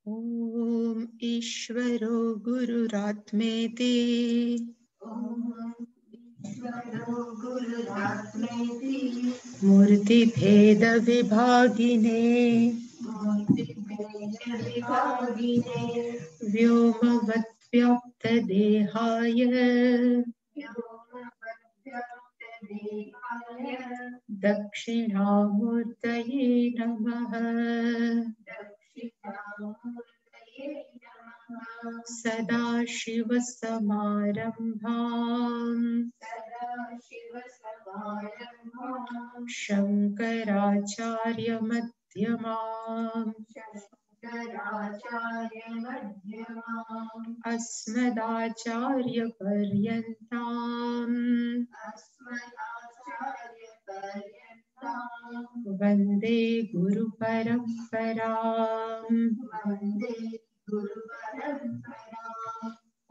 ॐ ईश्वरो गुरुरात्मेति मूर्तिभेदविभागिने व्योमवद्व्याप्तदेहाय दक्षिणामूर्तये नमः। सदाशिवसमारम्भाम् शङ्कराचार्यमध्यमाम् अस्मदाचार्यपर्यन्ताम् वन्दे गुरुपरम्पराम्।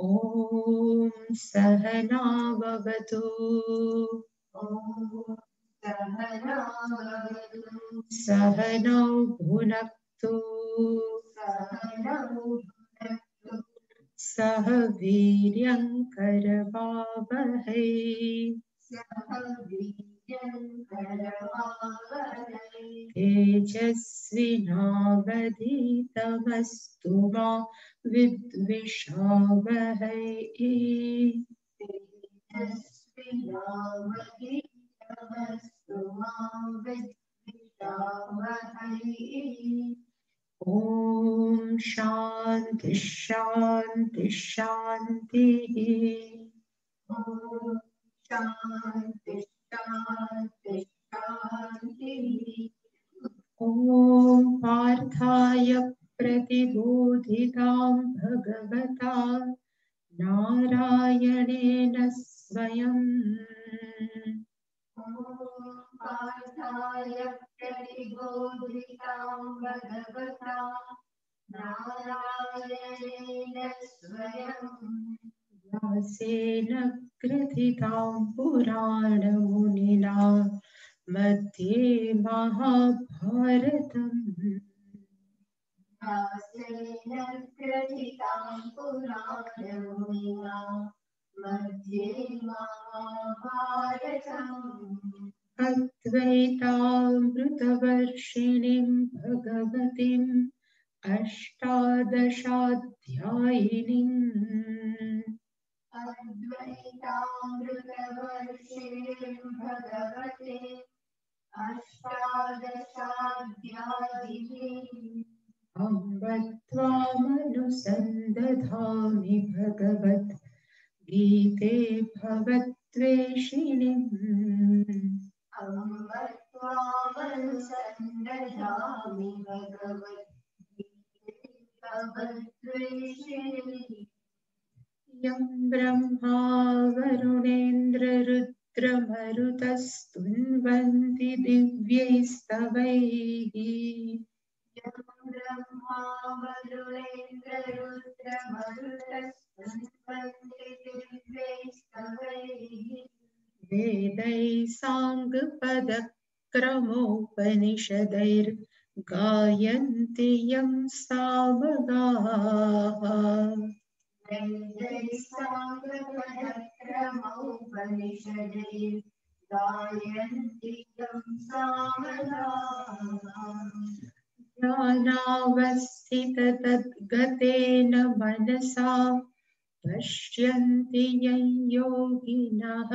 ॐ सहनाववतु सहनौ भुनक्तु सह वीर्यङ्करवावहै तेजस्विनावधीतमस्तु मा विद्विषावहै। ॐ शान्ति शान्ति शान्तिः। ॐ पार्थाय प्रतिबोधितां भगवता नारायणेन स्वयं व्यासेन ग्रथितां पुराणमुनिना मध्ये महाभारतम्। अद्वैतामृतवर्षिणीं भगवतीम् अष्टादशाध्यायिनीम् अम्ब त्वामनुसन्दधामि भगवत् गीते भवद्वेषिणीम्। यं ब्रह्मा वरुणेन्द्ररुद्रमरुतस्तुन्वन्ति दिव्यैस्तवैः वेदैः साङ्गपदक्रमोपनिषदैर्गायन्ति यं सामगाः। ध्यानावस्थिततद्गतेन मनसा पश्यन्ति यं योगिनः।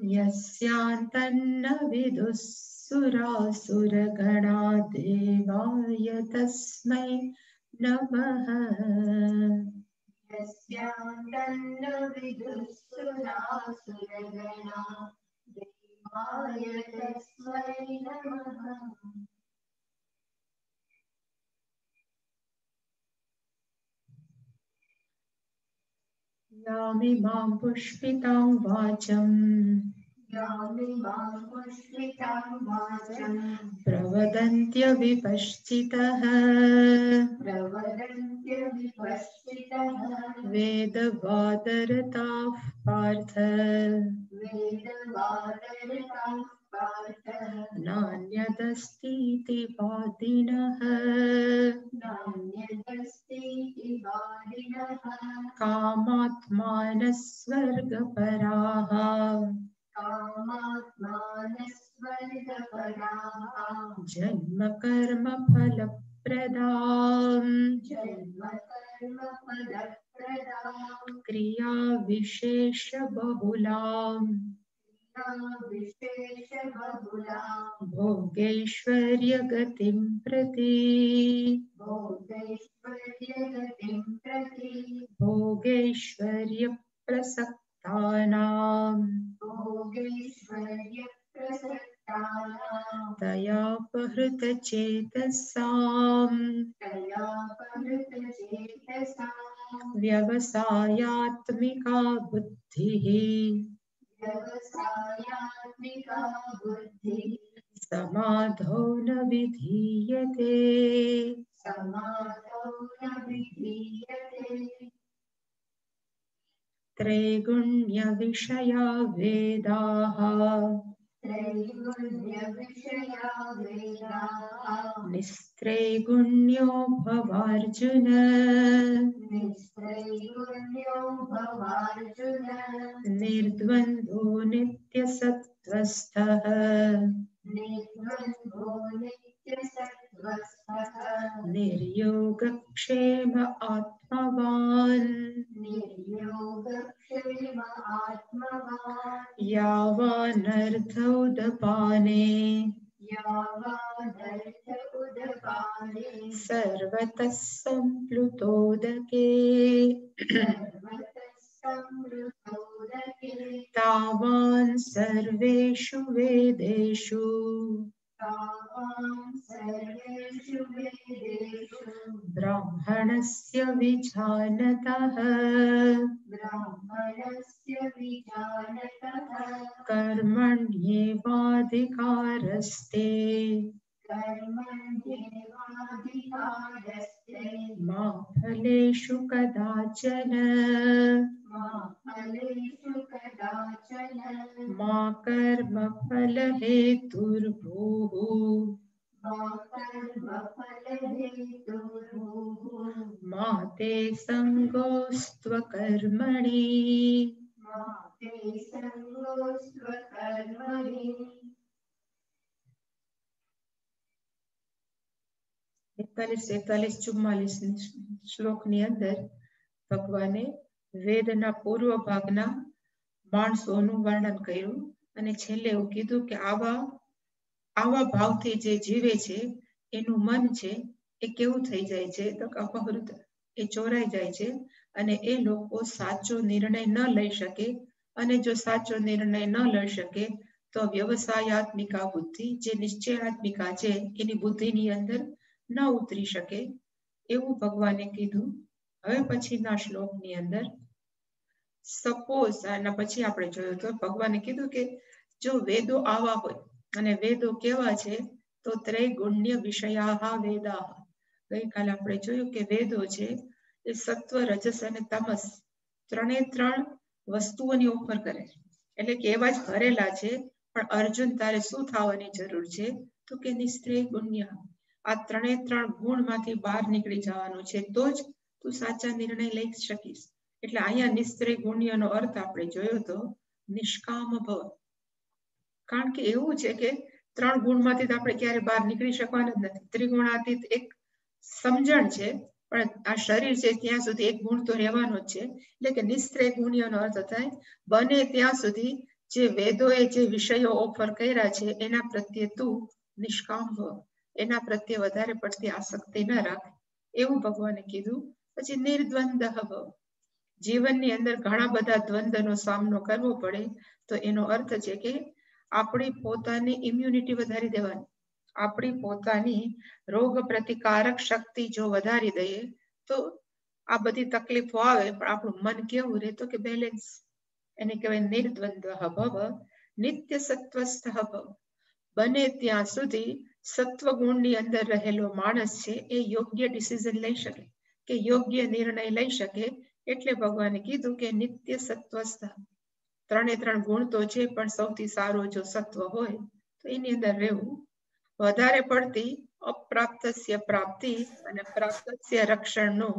यस्यान्तन्न विदुः सुरासुरगणा देवाय तस्मै नमः। यामिमां पुष्पितां वाचम् प्रवदन्त्यविपश्चितः वेदवादरताः पार्थ नान्यदस्तीति वादिनः कामात्मानः स्वर्गपराः जन्म कर्म फलप्रदाम् क्रिया विशेष बहुलाम् भोगैश्वर्य गतिं प्रति भोगैश्वर्य प्रसक्तानाम् तयापहृत चेतसाम् व्यवसायात्मिका बुद्धिः समाधौ न विधीयते त्रैगुण्य विषया वेदाः निस्त्रैगुण्यो भवार्जुन निर्द्वन्द्वो नित्यसत्त्वस्थः निर्योगक्षेम आत्मवान् यावानर्थौदपाने सर्वतः सम्प्लुतोदके तावान् सर्वेषु वेदेषु ब्राह्मणस्य विजानतः कर्मण्येवाधिकारस्ते मा फलेषु कदाचन मा कर्मफलहेतुर्भूः मा ते सङ्गोऽस्त्वकर्मणि 41-44 શ્લોકની અંદર ભગવાને વેદના પૂર્વ ભાગના માણસોનું વર્ણન કર્યું અને છેલ્લે એવું કીધું કે આવા ભાવથી જે જીવે છે એનું મન છે એ કેવું થઈ જાય છે તો અપહૃત એ ચોરાઈ જાય છે અને એ લોકો સાચો નિર્ણય ન લઈ શકે અને જો સાચો નિર્ણય ન લઈ શકે તો વ્યવસાયાત્મિકા બુદ્ધિ જે નિશ્ચયાત્મિકા છે એની બુદ્ધિની અંદર ન ઉતરી શકે એવું ભગવાને કીધું. હવે પછીના શ્લોકની અંદર સપોઝ આના પછી આપણે જોયું તો ભગવાને કીધું કે જો વેદો આવા હોય અને વેદો કેવા છે તો ત્રૈગુણ્ય વિષયા વેદા. ગઈકાલે આપણે જોયું કે વેદો છે એ સત્વ રજસ અને તમસ ત્રણે ત્રણ વસ્તુઓની ઓફર કરે એટલે કે એવા જ ભરેલા છે પણ અર્જુન તારે શું થવાની જરૂર છે તો કે નિસ્ત્રેય ગુણ્ય આ ત્રણે ત્રણ ગુણમાંથી બહાર નીકળી જવાનું છે તો જ તું સાચા નિર્ણય લઈ શકીશ. એટલે અહીંયા નિસ્ત્રેય ગુણ્યનો અર્થ આપણે જોયો તો નિષ્કામ ભવ. કારણ કે એવું છે કે ત્રણ ગુણમાંથી આપણે ક્યારે બહાર નીકળી શકવાના જ નથી. ત્રિગુણાતીત એક સમજણ છે પણ આ શરીર છે ત્યાં સુધી એક ગુણ તો રહેવાનો જ છે. એટલે કે નિસ્ત્રેય ગુણ્યનો અર્થ થાય બને ત્યાં સુધી જે વેદોએ જે વિષયો ઓફર કર્યા છે એના પ્રત્યે તું નિષ્કામ ભવ, એના પ્રત્યે વધારે પડતી આસક્તિ ન રાખ એવું ભગવાને કીધું. પછી નિર્દ્વંદ ભવ. જીવનની અંદર ઘણા બધા દ્વંદનો સામનો કરવો પડે તો એનો અર્થ છે કે આપણી પોતાની ઇમ્યુનિટી વધારી દેવાની, આપણી પોતાની રોગ પ્રતિકારક શક્તિ જો વધારી દઈએ તો આ બધી તકલીફો આવે પણ આપણું મન કેવું રહે તો કે બેલેન્સ. એને કહેવાય નિર્દ્વંદ ભવ. નિત્ય સત્વસ્થ ભવ. બને ત્યાં સુધી સત્વગુણની અંદર રહેલો માણસ છે એ યોગ્ય ડિસિઝન લઈ શકે, કે યોગ્ય નિર્ણય લઈ શકે. એટલે ભગવાને કીધું કે નિત્ય સત્વસ્થ. 3 ગુણ તો છે, પણ સૌથી સારો જો સત્વ હોય તો એની અંદર રહેવું. વધારે પડતી અપ્રાપ્તસ્ય પ્રાપ્તિ અને પ્રાપ્તસ્ય રક્ષણનું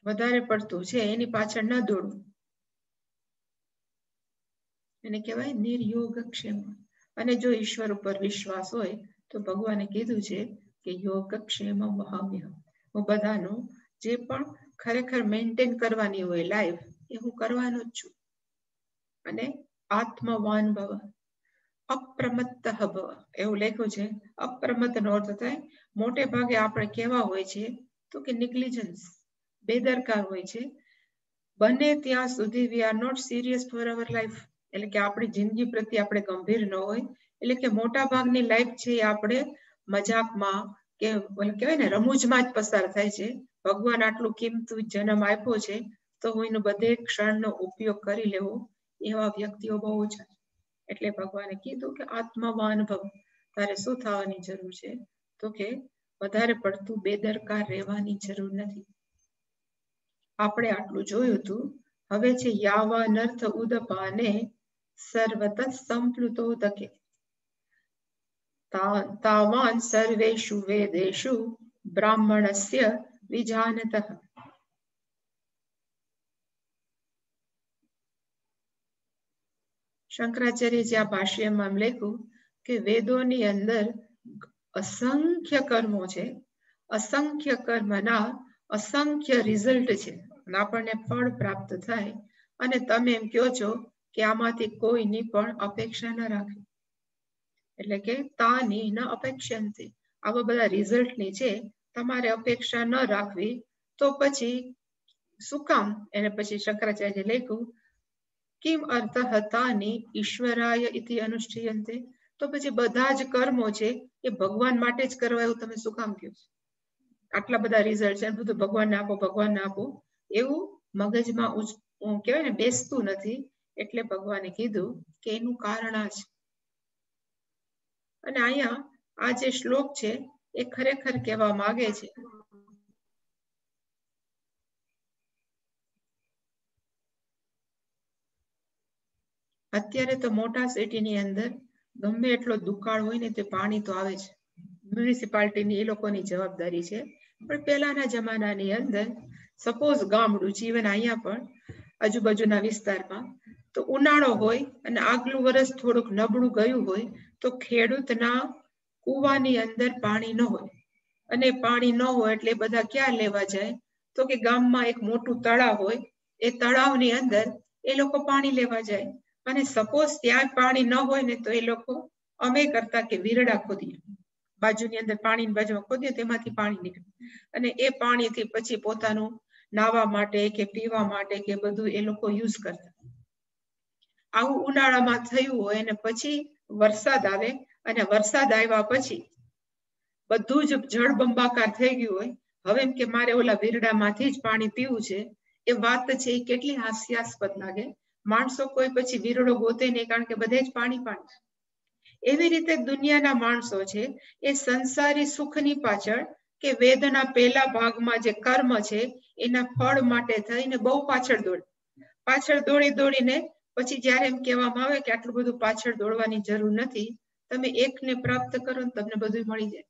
વધારે પડતું છે એની પાછળ ન દોડવું. એને કહેવાય નિર્યોગક્ષેમ. અને જો ઈશ્વર ઉપર વિશ્વાસ હોય તો ભગવાને કીધું છે કે યોગક્ષેમ વહામ્ય. હું બધાનું જે પણ ખરેખર મેન્ટેન કરવાની હોય લાઈફ એ હું કરવાનો જ છું. અને આત્મવાન ભવ, અપ્રમત્ત ભવ એવું લખ્યું છે. અપ્રમત્ત નો અર્થ થાય મોટે ભાગે આપણે કેવા હોય છે તો કે નેગ્લિજન્સ, બેદરકાર હોય છે. બને ત્યાં સુધી we are not serious for our life. એટલે કે આપણી જિંદગી પ્રત્યે આપણે ગંભીર ન હોય. એટલે કે મોટા ભાગની લાઈફ છે એ આપણે મજાકમાં કે કહેવાય ને રમૂજમાં જ પસાર થાય છે. ભગવાન આટલું કિંમતી જન્મ આપ્યો છે તો હું એનો બધે ક્ષણનો ઉપયોગ કરી લેવો, એવા વ્યક્તિઓ બહુ ઓછા. એટલે ભગવાને કીધું કે આત્મવાન ભવ. તારે શું થવાની જરૂર છે તો કે વધારે પડતું બેદરકાર રહેવાની જરૂર નથી. આપણે આટલું જોયું હતું. હવે છે યાવાનર્થ ઉદપાને સર્વત સંપ્લુતોદકે તાવાન સર્વેષુ વેદેષુ બ્રાહ્મણસ્ય વિજાનતઃ. શંકરાચાર્યજી આ ભાષ્યમાં લખ્યું કે વેદોની અંદર અસંખ્ય કર્મો છે. અસંખ્ય કર્મના અસંખ્ય રિઝલ્ટ છે. આપણને ફળ પ્રાપ્ત થાય અને તમે એમ કહો છો કે આમાંથી કોઈની પણ અપેક્ષા ન રાખે. એટલે કે તાની ન અપેક્ષંતી. આવા બધા રિઝલ્ટની છે તમારે અપેક્ષા ન રાખવી. તો પછી શું કામ? એને પછી શંકરાચાર્ય લખ્યું કિમ અર્થ તાની ઈશ્વરાય ઇતિ અનુષ્ઠીયન્તે. તો પછી બધા જ કર્મો છે એ ભગવાન માટે જ કરવા એવું તમે શું કામ કહો છો? આટલા બધા રિઝલ્ટ છે બધું ભગવાનને આપો, ભગવાનને આપો એવું મગજમાં કહેવાય ને બેસતું નથી. એટલે ભગવાને કીધું કે એનું કારણ આ છે. અને અહીંયા આ જે શ્લોક છે એ ખરેખર કહેવા માંગે છે અત્યારે તો મોટા સિટીની અંદર ગમે એટલો દુકાળ હોય ને તે પાણી તો આવે છે. મ્યુનિસિપાલિટીની એ લોકોની જવાબદારી છે. પણ પહેલાના જમાનાની અંદર સપોઝ ગામડું જીવન અહીંયા પણ આજુબાજુના વિસ્તારમાં તો ઉનાળો હોય અને આગલું વર્ષ થોડુંક નબળું ગયું હોય તો ખેડૂતના કૂવાની અંદર પાણી ન હોય. અને પાણી ન હોય એટલે બધા ક્યાં લેવા જાય તો કે ગામમાં એક મોટું તળાવ હોય, એ તળાવની અંદર એ લોકો પાણી લેવા જાય. અને સપોઝ ત્યાં પાણી ન હોય ને તો એ લોકો અમે કરતા કે વીરડા ખોદીએ, બાજુની અંદર પાણીની બાજુમાં ખોદીએ તેમાંથી પાણી નીકળે. અને એ પાણીથી પછી પોતાનું નાહવા માટે કે પીવા માટે કે બધું એ લોકો યુઝ કરતા. આવું ઉનાળામાં થયું હોય અને પછી વરસાદ આવે અને વરસાદ આવ્યા પછી બધું જ જળબંબાકાર થઈ ગયું હોય. હવે એમ કે મારે ઓલા વીરડામાંથી જ પાણી પીવું છે. એ વાત છે એ કેટલી હાસ્યાસ્પદ લાગે. માણસો કોઈ પછી વીરડો ગોતે નહીં, કારણ કે બધે જ પાણી પાણી. એવી રીતે દુનિયાના માણસો છે એ સંસારી સુખની પાછળ કે વેદના પહેલા ભાગમાં જે કર્મ છે એના ફળ માટે થઈને બહુ પાછળ દોડીને પછી જયારે એમ કહેવામાં આવે કે આટલું બધું પાછળ દોડવાની જરૂર નથી, તમે એકને પ્રાપ્ત કરો ને તમને બધું મળી જાય.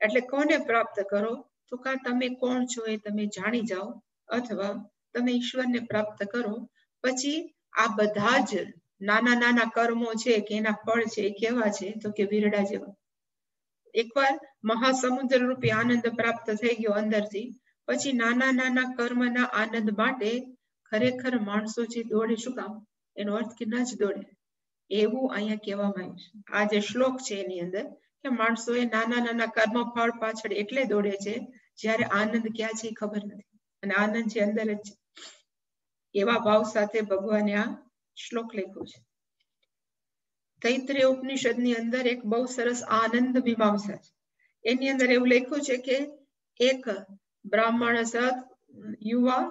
એટલે કોને પ્રાપ્ત કરો તો કાં તમે કોણ છો એ તમે જાણી જાઓ, અથવા તમે ઈશ્વરને પ્રાપ્ત કરો. પછી આ બધા જ નાના નાના કર્મો છે કે એના ફળ છે એ કેવા છે તો કે વીરડા જેવા. એકવાર મહાસમુદ્ર રૂપી આનંદ પ્રાપ્ત થઈ ગયો અંદરથી, પછી નાના નાના કર્મના આનંદ માટે ખરેખર માણસો જે દોડે શું કામ? એનો અર્થ કે ન જ દોડે. એવું અહીંયા કહેવામાં આવ્યું છે. આ જે શ્લોક છે એની અંદર કે માણસો એ નાના નાના કર્મ ફળ પાછળ એટલે દોડે છે જ્યારે આનંદ ક્યાં છે એ ખબર નથી. અને આનંદ છે અંદર જ છે. એવા ભાવ સાથે ભગવાને આ શ્લોક લખ્યો છે. તૈત્રીય ઉપનિષદની અંદર એક બહુ સરસ આનંદ મીમાંસા છે. એની અંદર એવું લખ્યું છે કે એક બ્રાહ્મણ સત યુવા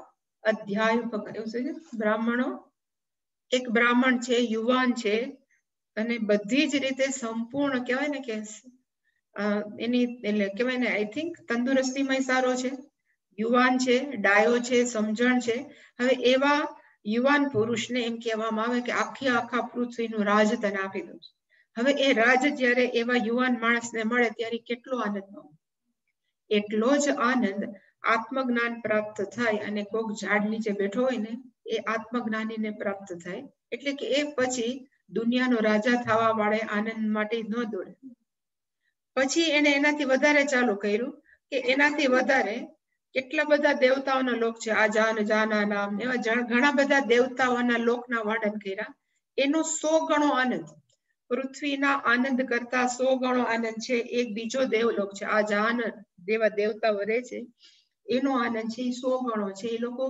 અધ્યાય એવું છે બ્રાહ્મણો એક બ્રાહ્મણ છે, યુવાન છે, અને બધી જ રીતે સંપૂર્ણ કહેવાય ને કે એની એટલે કહેવાય ને આઈ થિંક તંદુરસ્તીમાં સારો છે, યુવાન છે, ડાયો છે, સમજણ છે. હવે એવા યુવાન પુરુષને એમ કહેવામાં આવે કે આખા પૃથ્વીનું રાજ તને આપી દઉં. હવે એ રાજ જ્યારે એવા યુવાન માણસને મળે ત્યારે કેટલો આનંદ મળે. એટલો જ આનંદ આત્મજ્ઞાન પ્રાપ્ત થાય અને કોઈક ઝાડ નીચે બેઠો હોય ને એ આત્મજ્ઞાનીને પ્રાપ્ત થાય. એટલે કે એ પછી દુનિયાનો રાજા થવા વાળે આનંદ માટે ન દોડે. પછી એને એનાથી વધારે ચાલુ કર્યું કે એનાથી વધારે કેટલા બધા દેવતાઓના લોક છે, આ જાના નામ, એવા ઘણા બધા દેવતાઓના લોકના વર્ણન કર્યા. એનો 100 ગણો આનંદ, પૃથ્વીના આનંદ કરતા 100 ગણો આનંદ છે એક બીજો દેવલોક છે, આ જાન જેવા દેવતાઓ રહે છે, એનો આનંદ છે 100 ગણો છે. એ લોકો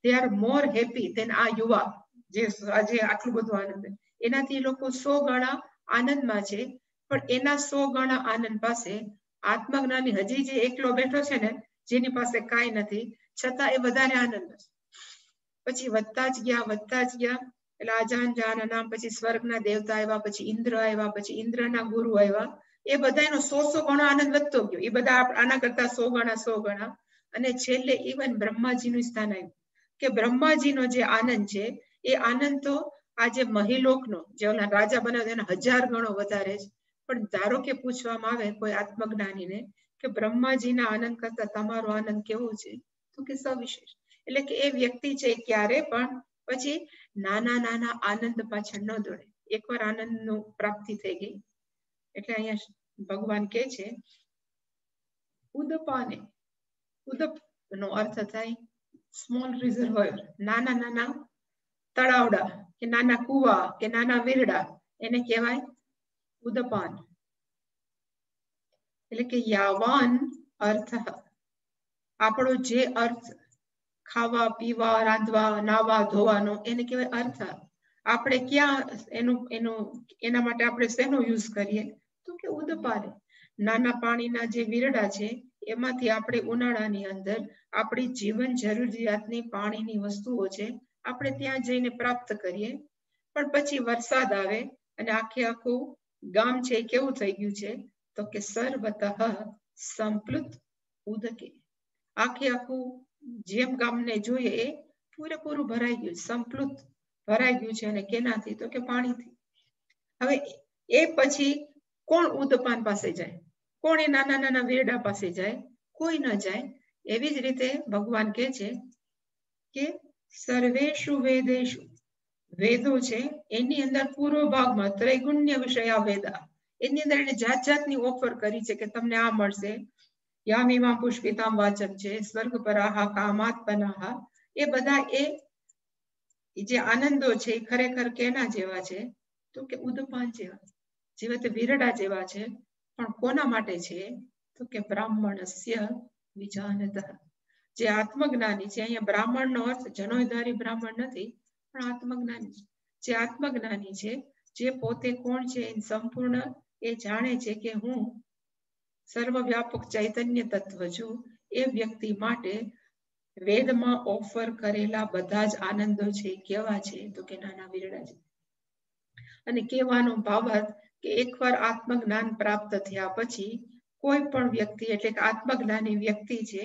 they are more happy than આ યુવા જે આજે આટલું બધું આનંદ, એનાથી એ લોકો 100 ગણા આનંદમાં છે. પણ એના 100 ગણા આનંદ પાસે આત્મજ્ઞાની હજી જે એકલો બેઠો છે ને, જેની પાસે કાંઈ નથી, છતાં એ વધારે આનંદ. પછી વધતા જ ગયા એટલે આજાન નામ, પછી સ્વર્ગના દેવતા આવ્યા, પછી ઇન્દ્ર આવ્યા, પછી ઇન્દ્રના ગુરુ આવ્યા. એ બધાનો 100 ગણો આનંદ વધતો ગયો. એ બધા આના કરતા 100 ગણા. અને છેલ્લે ઇવન બ્રહ્માજીનું સ્થાન આવ્યું કે બ્રહ્માજીનો જે આનંદ છે એ આનંદ તો આજે મહિલોકનો જે ઓલા રાજા બનાવે એનો 1000 ગણો વધારે છે. પણ ધારો કે પૂછવામાં આવે કોઈ આત્મજ્ઞાનીને કે બ્રહ્માજીના આનંદ કરતા તમારો આનંદ કેવો છે, તો કે સવિશેષ. એટલે કે એ વ્યક્તિ છે ક્યારે પણ પછી નાના આનંદ પાછળ ન દોડે. એકવાર આનંદનું પ્રાપ્તિ થઈ ગઈ એટલે અહીંયા ભગવાન કે છે ઉદપાને. ઉદપ નો અર્થ થાય સ્મોલ રિઝર્વોયર, નાના તળાવડા કે નાના કુવા કે નાના વીરડા, એને કહેવાય ઉદપાન. એટલે કે યાવાન અર્થ, આપણો જે અર્થ ખાવા પીવા રાંધવા નાવા ધોવાનો એને કહેવાય અર્થ. આપણે ક્યાં એના માટે આપણે શેનો યુઝ કરીએ, તો કે ઉદપાને. નાના પાણીના જે વીરડા છે એમાંથી આપણે ઉનાળાની અંદર આપણી જીવન જરૂરિયાતની પાણીની વસ્તુઓ છે આપણે ત્યાં જઈને પ્રાપ્ત કરીએ. પણ પછી વરસાદ આવે અને આખું ગામ છે કેવું થઈ ગયું છે, તો કે સર્વતઃ સંપ્લુત ઉદકે. આખું જેમ ગામને જોઈએ એ પૂરેપૂરું ભરાઈ ગયું, સંપ્લુત ભરાઈ ગયું છે. અને કેનાથી, તો કે પાણીથી. હવે એ પછી કોણ ઉદપાન પાસે જાય, કોણ એ નાના વેરડા પાસે જાય, કોઈ ન જાય. એવી જ રીતે ભગવાન કહે છે કે સર્વેષુ વેદેષુ, વેદો છે એની અંદર પૂર્વ ભાગમાં ત્રૈગુણ્ય વિષયા વેદા, એની અંદર એને જાતની ઓફર કરી છે કે તમને આ મળશે. યામીમાં પુષ્પિતામ વાચક છે, સ્વર્ગ પરાહા કામાત્મનાહા. એ બધા એ જે આનંદો છે ખરેખર કેના જેવા છે, તો કે ઉદપાન જેવા, જીવત વીરડા જેવા છે. પણ કોના માટે છે, તો કે બ્રાહ્મણસ્ય વિજાનતઃ. જે આત્મજ્ઞાની છે, અહીંયા બ્રાહ્મણનો અર્થ જનોયધારી બ્રાહ્મણ નથી, પણ આત્મજ્ઞાની. જે આત્મજ્ઞાની છે, જે પોતે કોણ છે સંપૂર્ણ એ જાણે છે કે હું સર્વવ્યાપક ચૈતન્ય તત્વ છું. એ વ્યક્તિ માટે વેદમાં ઓફર કરેલા બધા જ આનંદો છે કેવા છે, તો કે નાના વીરડા છે. અને કહેવાનો ભાવાર્થ કે એકવાર આત્મજ્ઞાન પ્રાપ્ત થયા પછી કોઈ પણ વ્યક્તિ એટલે કે આત્મજ્ઞાની વ્યક્તિ છે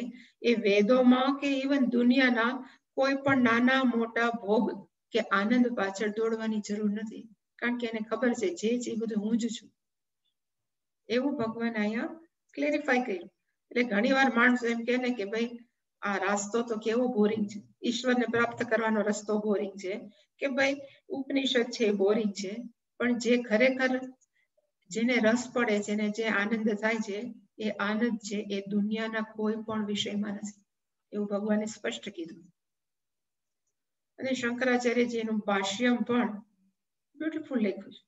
એ વેદોમાં કે ઇવન દુનિયાના કોઈ પણ નાના મોટા ભોગ કે આનંદ પાછળ દોડવાની જરૂર નથી. કારણ કે એને ખબર છે જે છે બધું હું જ છું. એવું ભગવાન અહીંયા ક્લેરિફાય કર્યું. એટલે ઘણી વાર માણસો એમ કહે ને કે ભાઈ આ રસ્તો તો કેવો બોરિંગ છે, ઈશ્વરને પ્રાપ્ત કરવાનો રસ્તો બોરિંગ છે, કે ભાઈ ઉપનિષદ છે બોરિંગ છે. પણ જે ખરેખર જેને રસ પડે છે ને જે આનંદ થાય છે એ આનંદ છે એ દુનિયાના કોઈ પણ વિષયમાં નથી, એવું ભગવાને સ્પષ્ટ કીધું. અને શંકરાચાર્યજીનું ભાષ્યમ પણ બ્યુટીફુલ લખ્યું છે.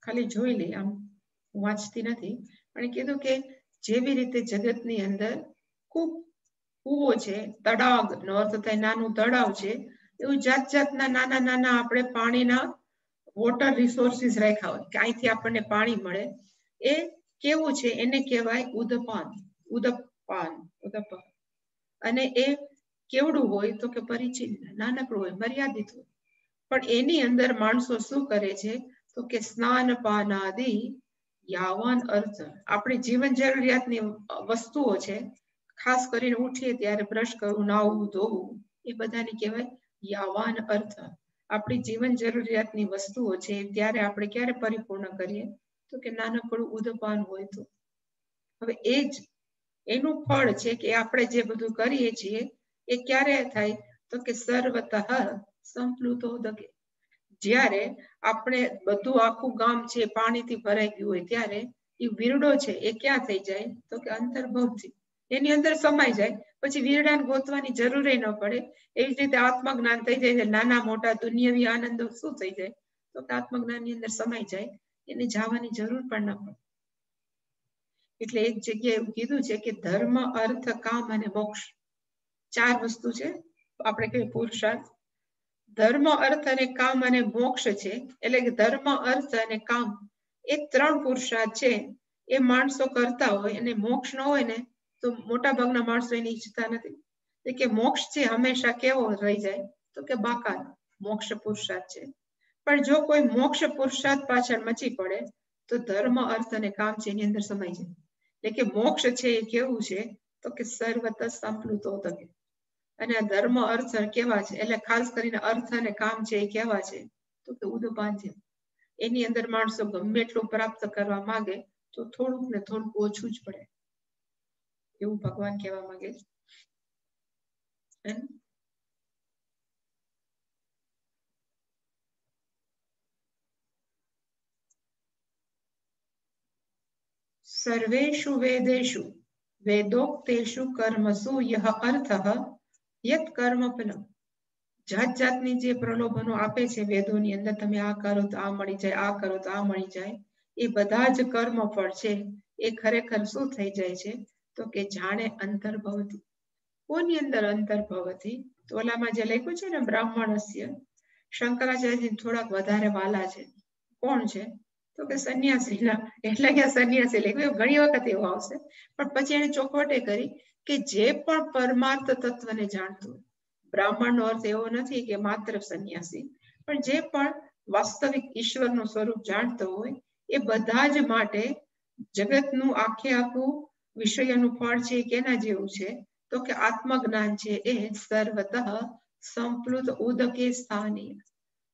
ખાલી જોઈ લે, આમ વાંચતી નથી, પણ કીધું કે જેવી રીતે જગતની અંદર ખૂબ કૂવો છે, તળાવ નો અર્થ થાય નાનું તળાવ છે, એવું જાતના નાના આપણે પાણીના વોટર રિસોર્સિસ રાખ્યા હોય કે અહીંથી આપણને પાણી મળે. એ કેવું છે એને કહેવાય ઉદપાન. અને એ કેવડું હોય તો કે પરિચિન્ન, નાનકડું હોય, મર્યાદિત હોય, પણ એની અંદર માણસો શું કરે છે તો કે સ્નાન પાન આદિ યાવાન અર્થ, આપણી જીવન જરૂરિયાતની વસ્તુઓ છે, ખાસ કરીને ઉઠીએ ત્યારે બ્રશ કરવું, નાહવું, ધોવું, એ બધાની કહેવાય યાવાન અર્થ. આપણી જીવન જરૂરિયાતની વસ્તુઓ છે ત્યારે આપણે ક્યારે પરિપૂર્ણ કરીએ તો કે નાનકડું ઉદપાન હોય તો. હવે એ જ એનું ફળ છે કે આપણે જે બધું કરીએ છીએ એ ક્યારે થાય તો કે સર્વતઃ સંપ્લુતોદકે, જ્યારે આપણે બધું આખું ગામ છે પાણીથી ભરાઈ ગયું હોય ત્યારે એ વીરડો છે એ ક્યાં થઈ જાય તો કે અંતર્ભવથી, એની અંદર સમાઈ જાય, પછી વીરડાને ગોતવાની જરૂર ન પડે. એવી જ રીતે આત્મજ્ઞાન થઈ જાય, નાના મોટા દુનિયાવી આનંદો શું થઈ જાય તો કે આત્મજ્ઞાનની અંદર સમાઈ જાય, એને જવાની જરૂર પણ ન પડે. એટલે એક જગ્યાએ એવું કીધું છે કે ધર્મ, અર્થ, કામ અને મોક્ષ, 4 વસ્તુ છે, આપણે કહીએ પુરુષાર્થ. ધર્મ, અર્થ અને કામ અને મોક્ષ છે, એટલે કે ધર્મ, અર્થ અને કામ એ 3 પુરુષાર્થ છે એ માણસો કરતા હોય અને મોક્ષ ન હોય ને તો મોટા ભાગના માણસો એની ઈચ્છતા નથી. કે મોક્ષ છે હંમેશા કેવો રહી જાય તો કે બાકાત, મોક્ષ પુરુષાર્થ છે. પણ જો કોઈ મોક્ષ પુરુષાર્થ પાછળ મચી પડે તો ધર્મ, અર્થ અને કામ છે એની અંદર સમાઈ જાય. એટલે કે મોક્ષ છે એ કેવું છે તો કે સર્વત સંપ્લુતોદકે, અને આ ધર્મ, અર્થ કેવા છે એટલે ખાસ કરીને અર્થ અને કામ છે એ કેવા છે તો કે ઉદપાન છે. એની અંદર માણસો ગમે એટલું પ્રાપ્ત કરવા માંગે તો થોડુંક ને થોડુંક ઓછું જ પડે, એવું ભગવાન કહેવા માંગે છે. સર્વેષુ વેદેષુ વેદોક્તેષુ કર્મસુ યહ અર્થઃ યત કર્મફલમ, જાત જાતની જે પ્રલોભનો આપે છે વેદોની અંદર, તમે આ કરો તો આ મળી જાય, આ કરો તો આ મળી જાય, એ બધા જ કર્મફળ છે એ ખરેખર શું થઈ જાય છે તો કે જાણે અંતર્ભવતી. કોની અંદર અંતર્ભવતી? તો ઓલામાં જે લખ્યું છે ને બ્રાહ્મણસ્ય, શંકરાચાર્યજી થોડાક વધારે વાલા છે. કોણ છે તો કે સંન્યાસીના, એટલે કે સંન્યાસી લખ્યું, ઘણી વખત એવું આવશે, પણ પછી એને ચોખવટે કરી કે જે પણ પરમાર્થ તત્વને જાણતું હોય, બ્રાહ્મણનો અર્થ એવો નથી કે માત્ર સંન્યાસી, પણ જે પણ વાસ્તવિક ઈશ્વરનું સ્વરૂપ જાણતો હોય એ બધા જ માટે જગતનું આખે આખું વિષયનું ફળ છે કેના જેવું છે તો કે આત્મજ્ઞાન છે એ સર્વતઃ સંપ્લુત ઉદકે સ્થાની.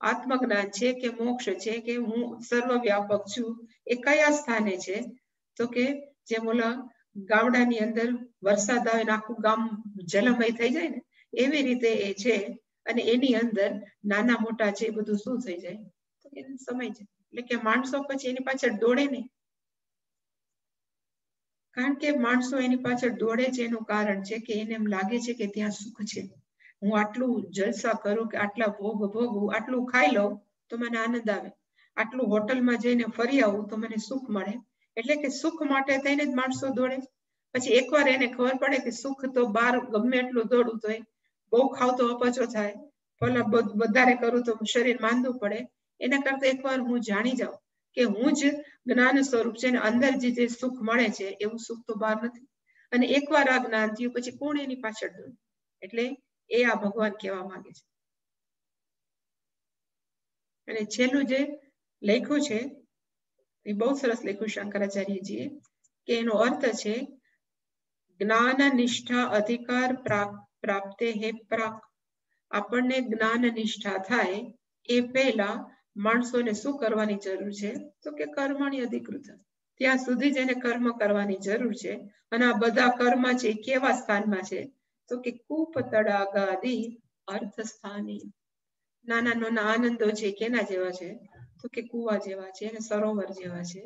આત્મજ્ઞાન છે કે મોક્ષ છે કે હું સર્વવ્યાપક છું એ કયા સ્થાને છે તો કે જેમ ઓલા ગામડાની અંદર વરસાદ આવે ને આખું ગામ જલમય થઈ જાય ને એવી રીતે એ છે, અને એની અંદર નાના મોટા છે એ બધું શું થઈ જાય તો કે સમય છે. એટલે કે માણસો પછી એની પાછળ દોડે નહીં, કારણ કે માણસો એની પાછળ દોડે છે એનું કારણ છે કે એને એમ લાગે છે કે ત્યાં સુખ છે, હું આટલું જલસા કરું કે આટલા ભોગ ભોગવું, આટલું ખાઈ લઉં તો મને આનંદ આવે, આટલું હોટલમાં જઈને ફરી આવું તો મને સુખ મળે, એટલે કે સુખ માટે થઈને જ માણસો દોડે. પછી એકવાર એને ખબર પડે કે સુખ તો બહાર ગમે એટલું દોડવું તો બહુ ખાવ તો અપચો થાય, પેલા વધારે કરું તો શરીર માંદું પડે, એના કરતા એકવાર હું જાણી જાઉં કે હું જ જ્ઞાન સ્વરૂપ છે, અંદર જે સુખ મળે છે એવું સુખ તો બહાર નથી. અને એકવાર આ જ્ઞાન થયું પછી કોણ એની પાછળ દોડે? એટલે એ આ ભગવાન કહેવા માંગે છે. અને છેલ્લું જે લખ્યું છે એ બહુ સરસ લખ્યું શંકરાચાર્યજીએ, કે એનો અર્થ છે જ્ઞાન નિષ્ઠા અધિકાર પ્રાપ્તે હે પ્રાક. આપણને જ્ઞાન નિષ્ઠા થાય એ પહેલા માણસોને શું કરવાની જરૂર છે તો કે કર્મની અધિકૃત, ત્યાં સુધી જ એને કર્મ કરવાની જરૂર છે. અને આ બધા કર્મ છે કેવા સ્થાનમાં છે તો કે કૂપ તડાગાદી અર્થ સ્થાની. નાના નાના આનંદો છે કેના જેવા છે તો કે કુવા જેવા છે અને સરોવર જેવા છે,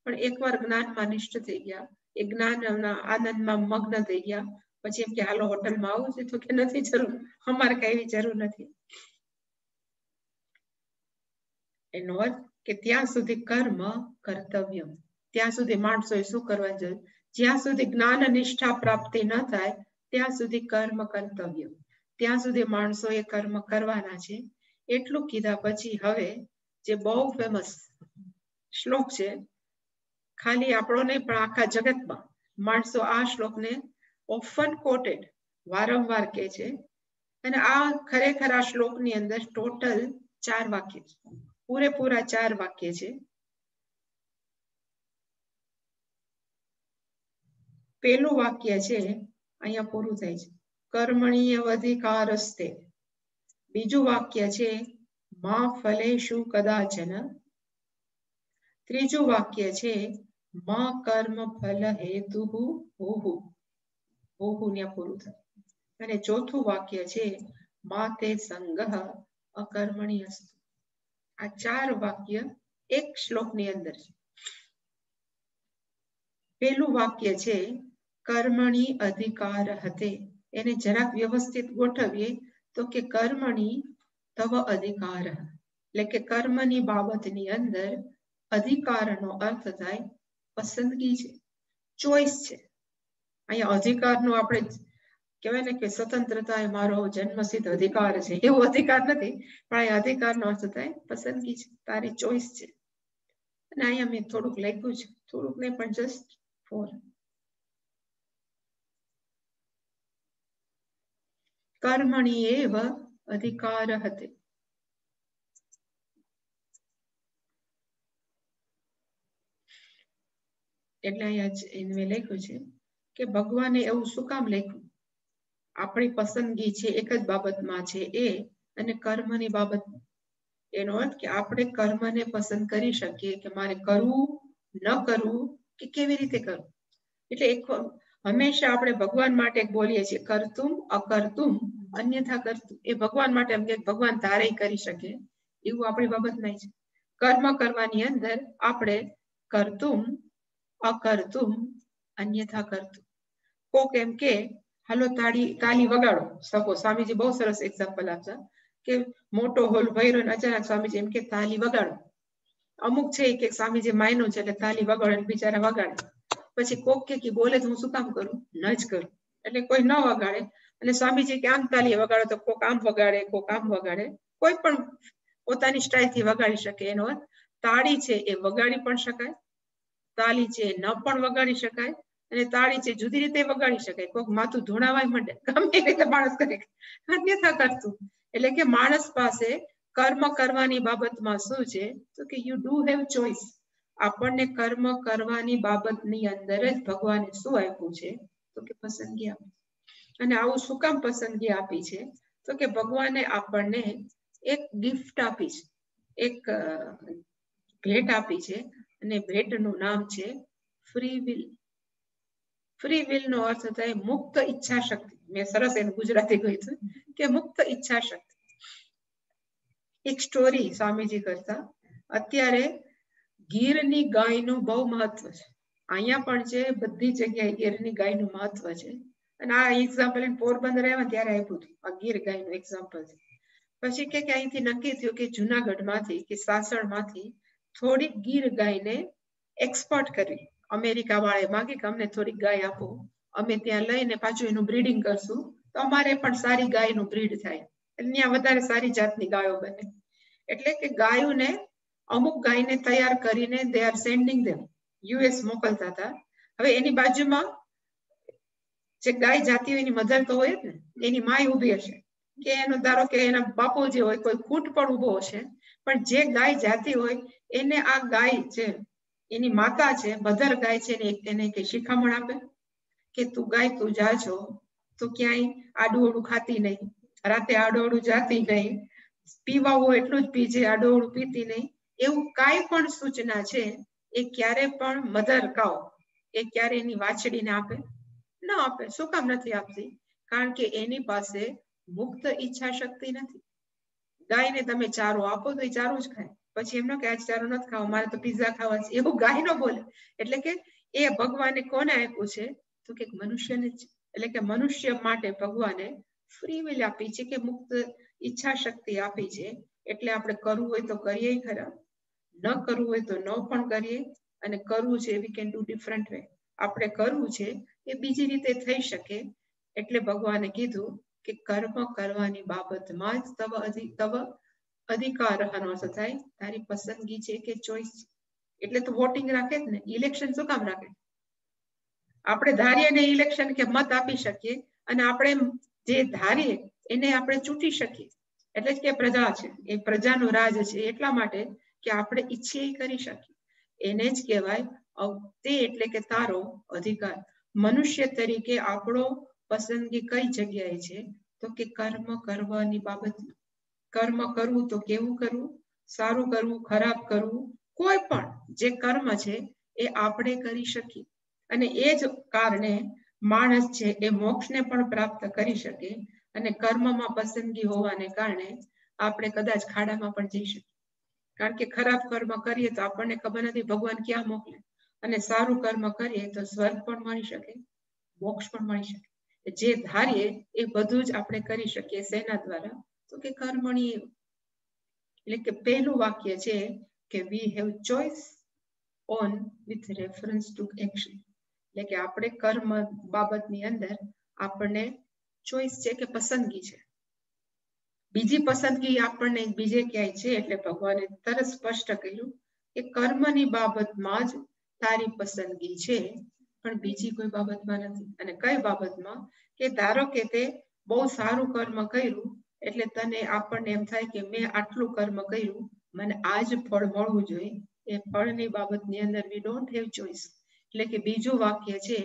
પણ એકવાર જ્ઞાનમાં નિષ્ઠ થઈ ગયા, એ જ્ઞાનના આનંદમાં મગ્ન થઈ ગયા, પછી એમ કે હાલો હોટલમાં આવું છે તો કે નથી જરૂર, અમારે કઈ એવી જરૂર નથી. એનો અર્થ કે ત્યાં સુધી કર્મ કર્તવ્ય, ત્યાં સુધી માણસોએ શું કરવાની જરૂર, જ્યાં સુધી જ્ઞાન નિષ્ઠા પ્રાપ્તિ ન થાય ત્યાં સુધી કર્મ કર્તવ્ય, ત્યાં સુધી માણસોએ કર્મ કરવાના છે. એટલું કીધા પછી હવે જે બહુ ફેમસ શ્લોક છે, ખાલી આપણો નહીં પણ આખા જગતમાં માણસો આ શ્લોકને ઓફન કોટેડ વારંવાર કહે છે અને આ ખરેખર આ શ્લોકની અંદર ટોટલ 4 વાક્ય છે, પૂરેપૂરા 4 વાક્ય છે. પેલું વાક્ય છે અહીંયા પૂરું થાય છે, કર્મણીય અધિકારસ્તે. બીજું વાક્ય છે મા ફલેષુ કદાચન. ત્રીજું વાક્ય છે મા કર્મ ફલ હેતુહુ ભૂહુ. ભૂહુ ને પૂરું થાય. અને ચોથું વાક્ય છે મા તે સંગઃ અકર્મણી અસ્તુ. આ 4 વાક્ય એક શ્લોકની અંદર છે. પેલું વાક્ય છે કર્મણી અધિકાર હતે. એને જરાક વ્યવસ્થિત ગોઠવીએ તો કે કર્મણી તવ અધિકાર, એટલે કે કર્મની બાબતની અંદર અધિકારનો અર્થ થાય પસંદગી છે, ચોઈસ છે. અહીંયા અધિકારનો આપણે કહેવાય ને કે સ્વતંત્રતા એ મારો જન્મસિદ્ધ અધિકાર છે, એવો અધિકાર નથી, પણ અહીંયા અધિકારનો અર્થ થાય પસંદગી છે, તારી ચોઈસ છે. અને અહીંયા મેં થોડુંક લખ્યું છે, થોડુંક નહીં પણ જસ્ટ ફોર. કર્મણી એવ અધિકાર હતે. એટલે અહીંયા મેં લખ્યું છે કે ભગવાને એવું શું કામ લખ્યું, આપણી પસંદગી છે એક જ બાબતમાં છે એ, અને કર્મની બાબત. એનો અર્થ કે આપણે કર્મને પસંદ કરી શકીએ કે મારે કરવું ન કરવું કે કેવી રીતે કરવું. એટલે એક હંમેશા આપણે ભગવાન માટે બોલીએ છીએ કરતું અકર્તું અન્યથા કરતું. એ ભગવાન માટે એમ કે ભગવાન તારે કરી શકે એવું આપણી બાબત નહીં છે. કર્મ કરવાની અંદર આપણે કરતું અકર્તું અન્યથા કરતું. કોક એમ કે હાલો તાલી વગાડો, સપોઝ સ્વામીજી બહુ સરસ એક્ઝામ્પલ આપતા કે મોટો હોલ ભર્યો ને અચાનક સ્વામીજી એમ કે તાલી વગાડો. અમુક છે કે સ્વામીજી માયનો છે એટલે તાલી વગાડે, બિચારા વગાડે. પછી કોક કે બોલે તો હું શું કામ કરું, ન જ કરું, એટલે કોઈ ન વગાડે. અને સ્વામીજી કે આમ તાલી વગાડો તો કોક આમ વગાડે, કોક આમ વગાડે. કોઈ પણ પોતાની સ્ટાઇલથી વગાડી શકે. એનો અર્થ તાળી છે એ વગાડી પણ શકાય, તાલી છે ન પણ વગાડી શકાય, અને તાળી છે જુદી રીતે વગાડી શકાય. કોઈક માથું ધોણાવાય માંડે, ગમે રીતે માણસ કરે, અન્યથા કરતું. એટલે કે માણસ પાસે કર્મ કરવાની બાબતમાં શું છે તો કે યુ ડુ હેવ ચોઇસ. આપણને કર્મ કરવાની બાબતની અંદર જ ભગવાને શું આપ્યું છે તો કે પસંદગી આપી. અને આવું શું કામ પસંદગી આપી છે તો કે ભગવાને આપણને એક ગિફ્ટ આપી છે, એક ભેટ આપી છે, અને ભેટનું નામ છે ફ્રી વિલ. ફ્રી વિલ નો અર્થ થાય મુક્ત ઈચ્છા શક્તિ. મેં સરસ એનું ગુજરાતી કહ્યું હતું કે મુક્ત ઈચ્છા શક્તિ. એક સ્ટોરી સ્વામીજી કરતા, અત્યારે ગીરની ગાયનું બહુ મહત્વ છે. અહીંયા પણ છે, બધી જગ્યાએ ગીરની ગાયનું મહત્વ છે. અને આ એક્ઝામ્પલ પોરબંદર આવ્યા ત્યારે આપ્યું હતું, આ ગીર ગાયનું એક્ઝામ્પલ છે. પછી કે અહીંથી નક્કી થયું કે જુનાગઢમાંથી કે સાસણમાંથી થોડીક ગીર ગાયને એક્સપોર્ટ કરવી. અમેરિકા વાળાએ માંગે કે અમને થોડીક ગાય આપો, અમે ત્યાં લઈને પાછું એનું બ્રીડિંગ કરશું તો અમારે પણ સારી ગાયનું બ્રીડ થાય, ત્યાં વધારે સારી જાતની ગાયો બને. એટલે કે ગાયોને અમુક ગાયને તૈયાર કરીને they are sending them, US મોકલતા હતા. હવે એની બાજુમાં જે ગાય જાતી હોય એની મધર તો હોય જ ને, એની માય ઉભી હશે કે એનો ધારો કે એના બાપુ જે હોય કોઈ ખૂટ પણ ઉભો હશે, પણ જે ગાય જાતી હોય એને આ ગાય છે એની માતા છે, મધર ગાય છે, એને કઈ શિખામણ આપે કે તું ગાય તું જાજો તો ક્યાંય આડું ખાતી નહીં, રાતે આડોડું જાતી નહીં, પીવા હોય એટલું જ પીજે, આડોડું પીતી નહીં. એવું કાંઈ પણ સૂચના છે એ ક્યારે પણ મધર કાઉ એ ક્યારે એની વાછડીને આપે ન આપે. શું કામ નથી આપતી? કારણ કે એની પાસે મુક્ત ઈચ્છા શક્તિ નથી. ગાયને તમે ચારો આપો તો એ ચારું જ ખાય, પછી એમ ન કે આજ ચારો નથી ખાવા, મારે તો પીઝા ખાવા છે, એવું ગાય ન બોલે. એટલે કે એ ભગવાને કોને આપ્યું છે તો કે મનુષ્યને જ. એટલે કે મનુષ્ય માટે ભગવાને ફ્રી વિલ આપી છે, કે મુક્ત ઈચ્છા શક્તિ આપી છે. એટલે આપણે કરવું હોય તો કરીએ ખરા, ન કરવું હોય તો ન પણ કરીએ, અને કરવું છે we can do different way. આપણે કરવું છે એ બીજી રીતે થઈ શકે. એટલે ભગવાને કીધું કે કર્મ કરવાની બાબતમાં જ તવ અધિકાર અર્થ થાય તારી પસંદગી છે કે ચોઈસ. એટલે તો વોટિંગ રાખે જ ને, ઇલેક્શન શું કામ રાખે? આપણે ધારીએ ને ઇલેક્શન કે મત આપી શકીએ, અને આપણે જે ધારીએ એને આપણે ચૂંટી શકીએ, એટલે જ કે પ્રજા છે, એ પ્રજાનું રાજ છે, એટલા માટે કે આપણે ઈચ્છીએ એ કરી શકીએ. એને જ કહેવાય તે, એટલે કે તારો અધિકાર. મનુષ્ય તરીકે આપણો પસંદગી કઈ જગ્યાએ છે? તો કે કર્મ કરવાની બાબત. કર્મ કરવું તો કેવું કરવું? સારું કરવું, ખરાબ કરવું, કોઈ પણ જે કર્મ છે એ આપણે કરી શકીએ. અને એ જ કારણે માણસ છે એ મોક્ષને પણ પ્રાપ્ત કરી શકે. અને કર્મમાં પસંદગી હોવાને કારણે આપણે કદાચ ખાડામાં પણ જઈ શકીએ. કારણ કે ખરાબ કર્મ કરીએ તો આપણને ખબર નથી ભગવાન ક્યાં મોકલે, અને સારું કર્મ કરીએ તો સ્વર્ગ પણ મળી શકે, મોક્ષ પણ મળી શકે. જે ધારીએ એ બધું જ આપણે કરી શકીએ. શેના દ્વારા? તો કે કર્મણી. એટલે કે પહેલું વાક્ય છે કે we have choice on with reference to action. એટલે કે આપણે કર્મ બાબતની અંદર આપણને ચોઇસ છે કે પસંદગી છે. બીજી પસંદગી આપણને બીજે ક્યાંય છે, એટલે ભગવાને તરત સ્પષ્ટ કહ્યું કે કર્મની બાબતમાં જ તારી પસંદગી છે, પણ બીજી કોઈ બાબતમાં નથી. અને કઈ બાબતમાં? કે ધારો કે તે બહુ સારું કર્મ કર્યું, એટલે તને આપણને એમ થાય કે મેં આટલું કર્મ કર્યું, મને આ જ ફળ મળવું જોઈએ. એ ફળની બાબતની અંદર વી ડોન્ટ હેવ ચોઇસ. એટલે કે બીજું વાક્ય છે,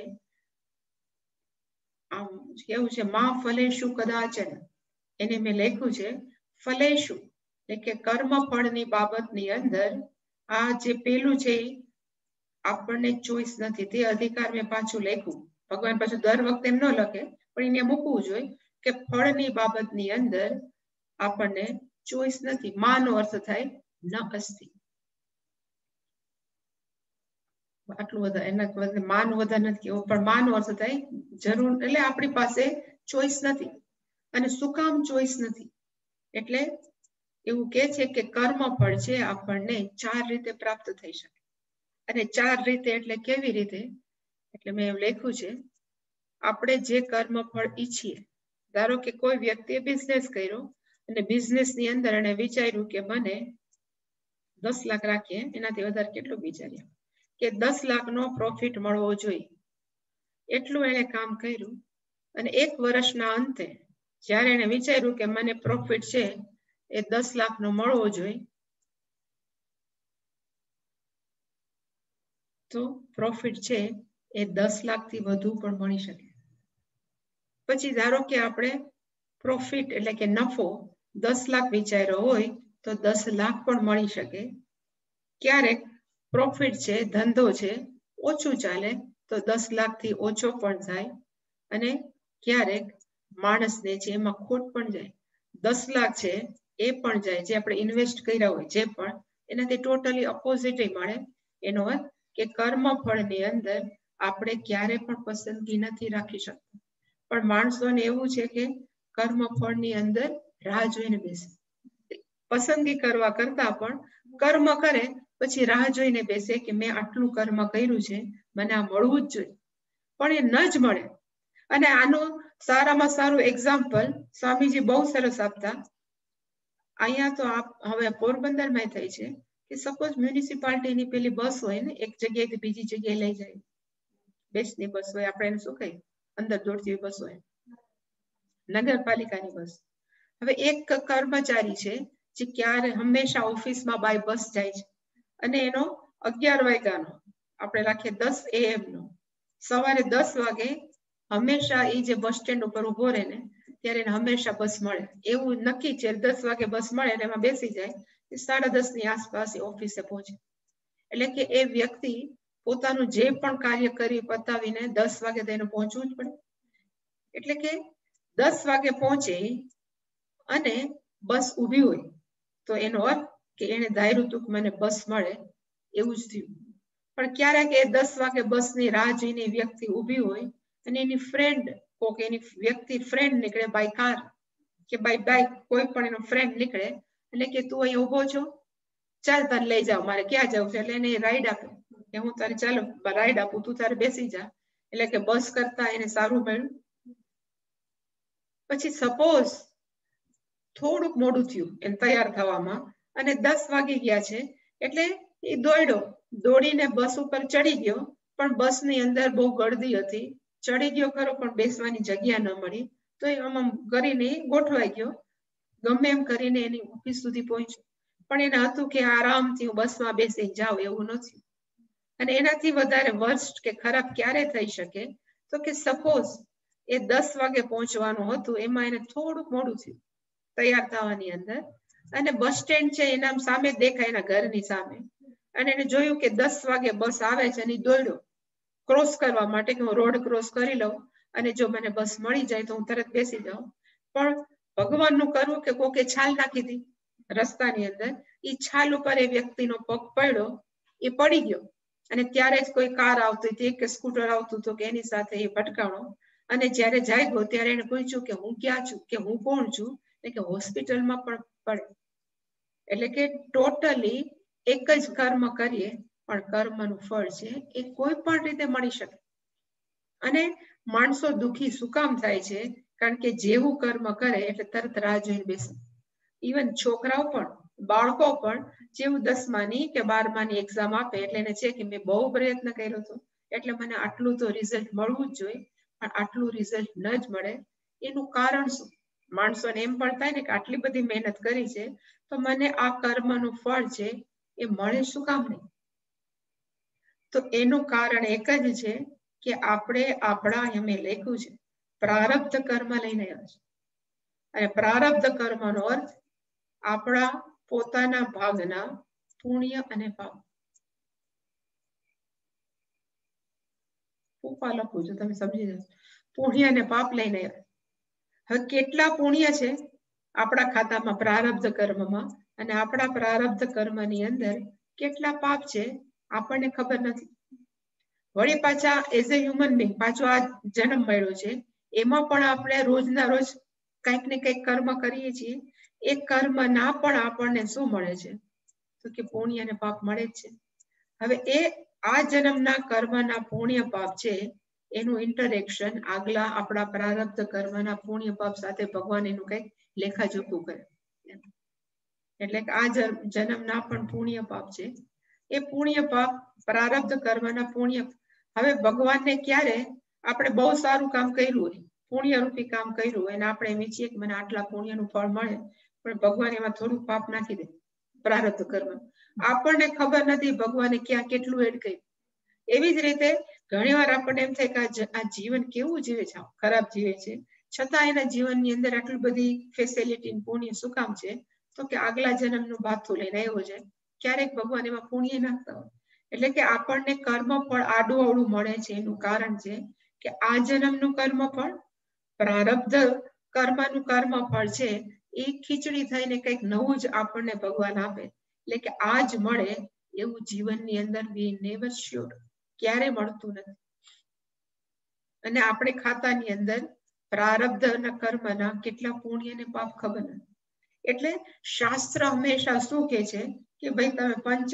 આમ કેવું છે, માં ફલેશુ કદાચન. એને મેં લખ્યું છે ફલેશુ, એટલે કે કર્મ ફળની બાબતની અંદર આ જે પેલું છે આપણને ચોઈસ નથી. તે અધિકાર મેં પાછું લખ્યું. ભગવાન પાછું દર વખતે એમ ન લખે, પણ એને મૂકવું જોઈએ કે ફળની બાબતની અંદર આપણને ચોઈસ નથી. માનો અર્થ થાય ન અસ્તિ. આટલું વધારે એના માન વધારે નથી કેવું, પણ માનો અર્થ થાય જરૂર, એટલે આપણી પાસે ચોઈસ નથી. અને શું કામ ચોઈસ નથી? એટલે એવું કે છે કે કર્મ ફળ છે આપણને 4 રીતે પ્રાપ્ત થઈ શકે. અને 4 રીતે એટલે કેવી રીતે? એટલે મેં એવું લખ્યું છે, આપણે જે કર્મ ફળ ઈચ્છીએ. ધારો કે કોઈ વ્યક્તિએ બિઝનેસ કર્યો, અને બિઝનેસની અંદર એને વિચાર્યું કે મને 10 લાખ રાખીએ, એનાથી વધારે કેટલું વિચાર્યા કે 10 લાખનો પ્રોફિટ મળવો જોઈએ. એટલું એને કામ કર્યું, અને 1 વર્ષના અંતે જ્યારે એને વિચાર્યું કે મને પ્રોફિટ છે એ 10 લાખનો મળવો જોઈએ, તો પ્રોફિટ છે એ 10 લાખથી વધુ પણ મળી શકે. પછી ધારો કે આપણે પ્રોફિટ એટલે કે નફો 10 લાખ વિચાર્યો હોય તો 10 લાખ પણ મળી શકે. ક્યારેક પ્રોફિટ છે, ધંધો છે, ઓછું ચાલે તો 10 લાખથી ઓછો પણ થાય. અને ક્યારેક માણસને છે એમાં ખોટ પણ જાય. 10 લાખ છે એ પણ જાય, જે આપણે ઇન્વેસ્ટ કર્યા હોય જે પણ, એનાથી ટોટલી ઓપોઝિટ મળે. એનો અર્થ કે કર્મ ફળની અંદર આપણે ક્યારે પણ પસંદગી નથી રાખી શકતા. પણ માણસોને એવું છે કે કર્મ ફળની અંદર રાહ જોઈને બેસે. પસંદગી કરવા કરતા પણ કર્મ કરે પછી રાહ જોઈને બેસે કે મેં આટલું કર્મ કર્યું છે, મને આ મળવું જ જોઈએ, પણ એ ન જ મળે. અને આનું સારામાં સારું એક્ઝામ્પલ સ્વામીજી બહુ સરસ આપતા. અહીંયા તો હવે પોરબંદરમાં થાય છે કે સપોઝ મ્યુનિસિપાલિટીની પેલી બસ હોય ને, એક જગ્યાએથી બીજી જગ્યાએ લઈ જાય, બેસની બસ હોય, આપણે એને શું કહીએ અંદર દોડતી બસ હોય, નગરપાલિકાની બસ. હવે એક કર્મચારી છે જે ક્યારે હંમેશા ઓફિસમાં બાય બસ જાય છે, અને એનો 11 વાગ્યાનો આપણે રાખીએ 10 AM નો, સવારે 10 વાગે હંમેશા એ જે બસ સ્ટેન્ડ ઉપર ઉભો રહે ને ત્યારે એને હંમેશા બસ મળે. એવું નક્કી છે 10 વાગે બસ મળે એટલે એમાં બેસી જાય, 10:30 ની આસપાસ ઓફિસે પહોંચે. એટલે કે એ વ્યક્તિ પોતાનું જે પણ કાર્ય કરી પતાવીને 10 વાગે તેને પહોંચવું જ પડે. એટલે કે 10 વાગે પહોંચે અને બસ ઊભી હોય તો એનો અર્થ કે એને ધાર્યું હતું કે મને બસ મળે, એવું જ થયું. પણ ક્યારેક એ 10 વાગે બસની રાહ જોઈને વ્યક્તિ ઊભી હોય અને એની ફ્રેન્ડ, કોક એની વ્યક્તિ ફ્રેન્ડ નીકળે બાય કાર કે બાય બાઇક, કોઈ પણ એનો ફ્રેન્ડ નીકળે, એટલે કે તું અહીં ઊભો છો, ચાલ તારે લઈ જાઓ, મારે ક્યાં જવું છે. એટલે એને રાઈડ આપે કે હું તારે ચાલો રાઈડ આપું, તું તારે બેસી જા. એટલે કે બસ કરતા એને સારું મળ્યું. પછી સપોઝ થોડુંક મોડું થયું એને તૈયાર થવામાં, અને 10 વાગી ગયા છે, એટલે એ દોડીને બસ ઉપર ચડી ગયો, પણ બસની અંદર બહુ ગળદી હતી, ચડી ગયો ખરો પણ બેસવાની જગ્યા ન મળી, તો એ આમ કરીને ગોઠવાઈ ગયો, ગમે એમ કરીને એની ઓફિસ સુધી પહોંચ્યો. પણ એને હતું કે આરામથી હું બસમાં બેસીને જાઉં, એવું નથી. અને એનાથી વધારે વર્સ્ટ કે ખરાબ ક્યારે થઈ શકે તો કે સપોઝ એ 10 વાગે પહોંચવાનું હતું, એમાં એને થોડુંક મોડું થયું તૈયાર થવાની અંદર, અને બસ સ્ટેન્ડ છે એના સામે દેખાય, એના ઘરની સામે, અને એને જોયું કે 10 વાગે બસ આવે છે, અને દોડ્યો ક્રોસ કરવા માટે કે હું રોડ ક્રોસ કરી લઉં અને જો મને બસ મળી જાય તો હું તરત બેસી જાઉં. પણ ભગવાનનું કરવું કે કોકે છાલ નાખી હતી રસ્તાની અંદર, એ છાલ ઉપર એ વ્યક્તિનો પગ પડ્યો, એ પડી ગયો, અને ત્યારે જ કોઈ કાર આવતી હતી કે સ્કૂટર આવતું હતું કે એની સાથે એ ભટકાણો, અને જ્યારે જાગ્યો ત્યારે એને પૂછ્યું કે હું ક્યાં છું, કે હું કોણ છું, કે હોસ્પિટલમાં પણ પડે. એટલે કે ટોટલી એક જ કર્મ કરીએ પણ કર્મનું ફળ છે એ કોઈ પણ રીતે મળી શકે. અને માણસો દુઃખી શું કામ થાય છે? કારણ કે જેવું કર્મ કરે એટલે તરત રાહ જોઈને બેસે. ઇવન છોકરાઓ પણ, બાળકો પણ જેવું 10માની કે 12માની એક્ઝામ આપે એટલે એને છે કે મેં બહુ પ્રયત્ન કર્યો હતો એટલે મને આટલું તો રિઝલ્ટ મળવું જ જોઈએ, પણ આટલું રિઝલ્ટ ન જ મળે. એનું કારણ શું? માણસોને એમ પણ થાય ને કે આટલી બધી મહેનત કરી છે તો મને આ કર્મનું ફળ છે એ મળે શું કામ નહીં? તો એનું કારણ એક જ છે કે આપણે આપણા એમે લખ્યું છે પ્રારબ્ધ કર્મ લઈને આવ્યા છે. અને પ્રારબ્ધ કર્મનો અર્થ આપણા પોતાના ભાગના પુણ્ય અને પાપ. ઉપા લખું છું, તમે સમજી જશો. પુણ્ય અને પાપ લઈને આવ્યા. હવે કેટલા પુણ્ય છે આપણા ખાતામાં પ્રારબ્ધ કર્મમાં, અને આપણા પ્રારબ્ધ કર્મની અંદર કેટલા પાપ છે આપણને ખબર નથી. વળી પાછા એઝ એ હ્યુમન બીંગ પાછો આ જન્મ મળ્યો છે, એમાં પણ આપણે રોજના રોજ કંઈક ને કંઈક કર્મ કરીએ છીએ. એ કર્મના પણ આપણને શું મળે છે? તો કે પુણ્ય અને પાપ મળે જ છે. હવે એ આ જન્મના કર્મના પુણ્ય પાપ છે એનું ઇન્ટરેક્શન આગલા આપણા પ્રારબ્ધ કર્મના પુણ્ય પાપ સાથે ભગવાન એનું કંઈક લેખાજોખું કરે. એટલે કે આ જન્મના પણ પુણ્ય પાપ છે, એ પુણ્ય પાપ પ્રારબ્ધ કર્મના પુણ્ય. હવે ભગવાનને ક્યારે આપણે બહુ સારું કામ કર્યું હોય, પુણ્યરૂપી કામ કર્યું હોય, અને આપણે એમ ઈચ્છીએ કે મને આટલા પુણ્યનું ફળ મળે, પણ ભગવાન એમાં થોડુંક પાપ નાખી દે પ્રારબ્ધ કર્મ. આપણને ખબર નથી ભગવાને ક્યાં કેટલું એડ કર્યું. એવી જ રીતે ઘણી વાર આપણને એમ થાય કે આ જીવન કેવું જીવે છે, ખરાબ જીવે છે, છતાં એના જીવનની અંદર આટલી બધી ફેસિલિટી પુણ્ય શું કામ છે? તો કે આગલા જન્મનું બાથું લઈને આવ્યો છે. ક્યારેક ભગવાન એમાં પુણ્ય નાખતા હોય. એટલે કે આપણને કર્મ ફળ આડું અવળું મળે છે એનું કારણ છે કે આ જન્મનું કર્મ ફળ, પ્રારબ્ધ કર્મનું કર્મ ફળ છે એ ખીચડી થઈને કંઈક નવું જ આપણને ભગવાન આપે. એટલે કે આ જ મળે એવું જીવનની અંદર વી નેવર શ્યોર, ક્યારે મળતું નથી. અને આપણે ખાતાની અંદર પ્રારબ્ધના કર્મના કેટલા પુણ્ય અને પાપ ખબર નથી. એટલે શાસ્ત્ર હંમેશા શું કહે છે કે ભાઈ તમે પંચ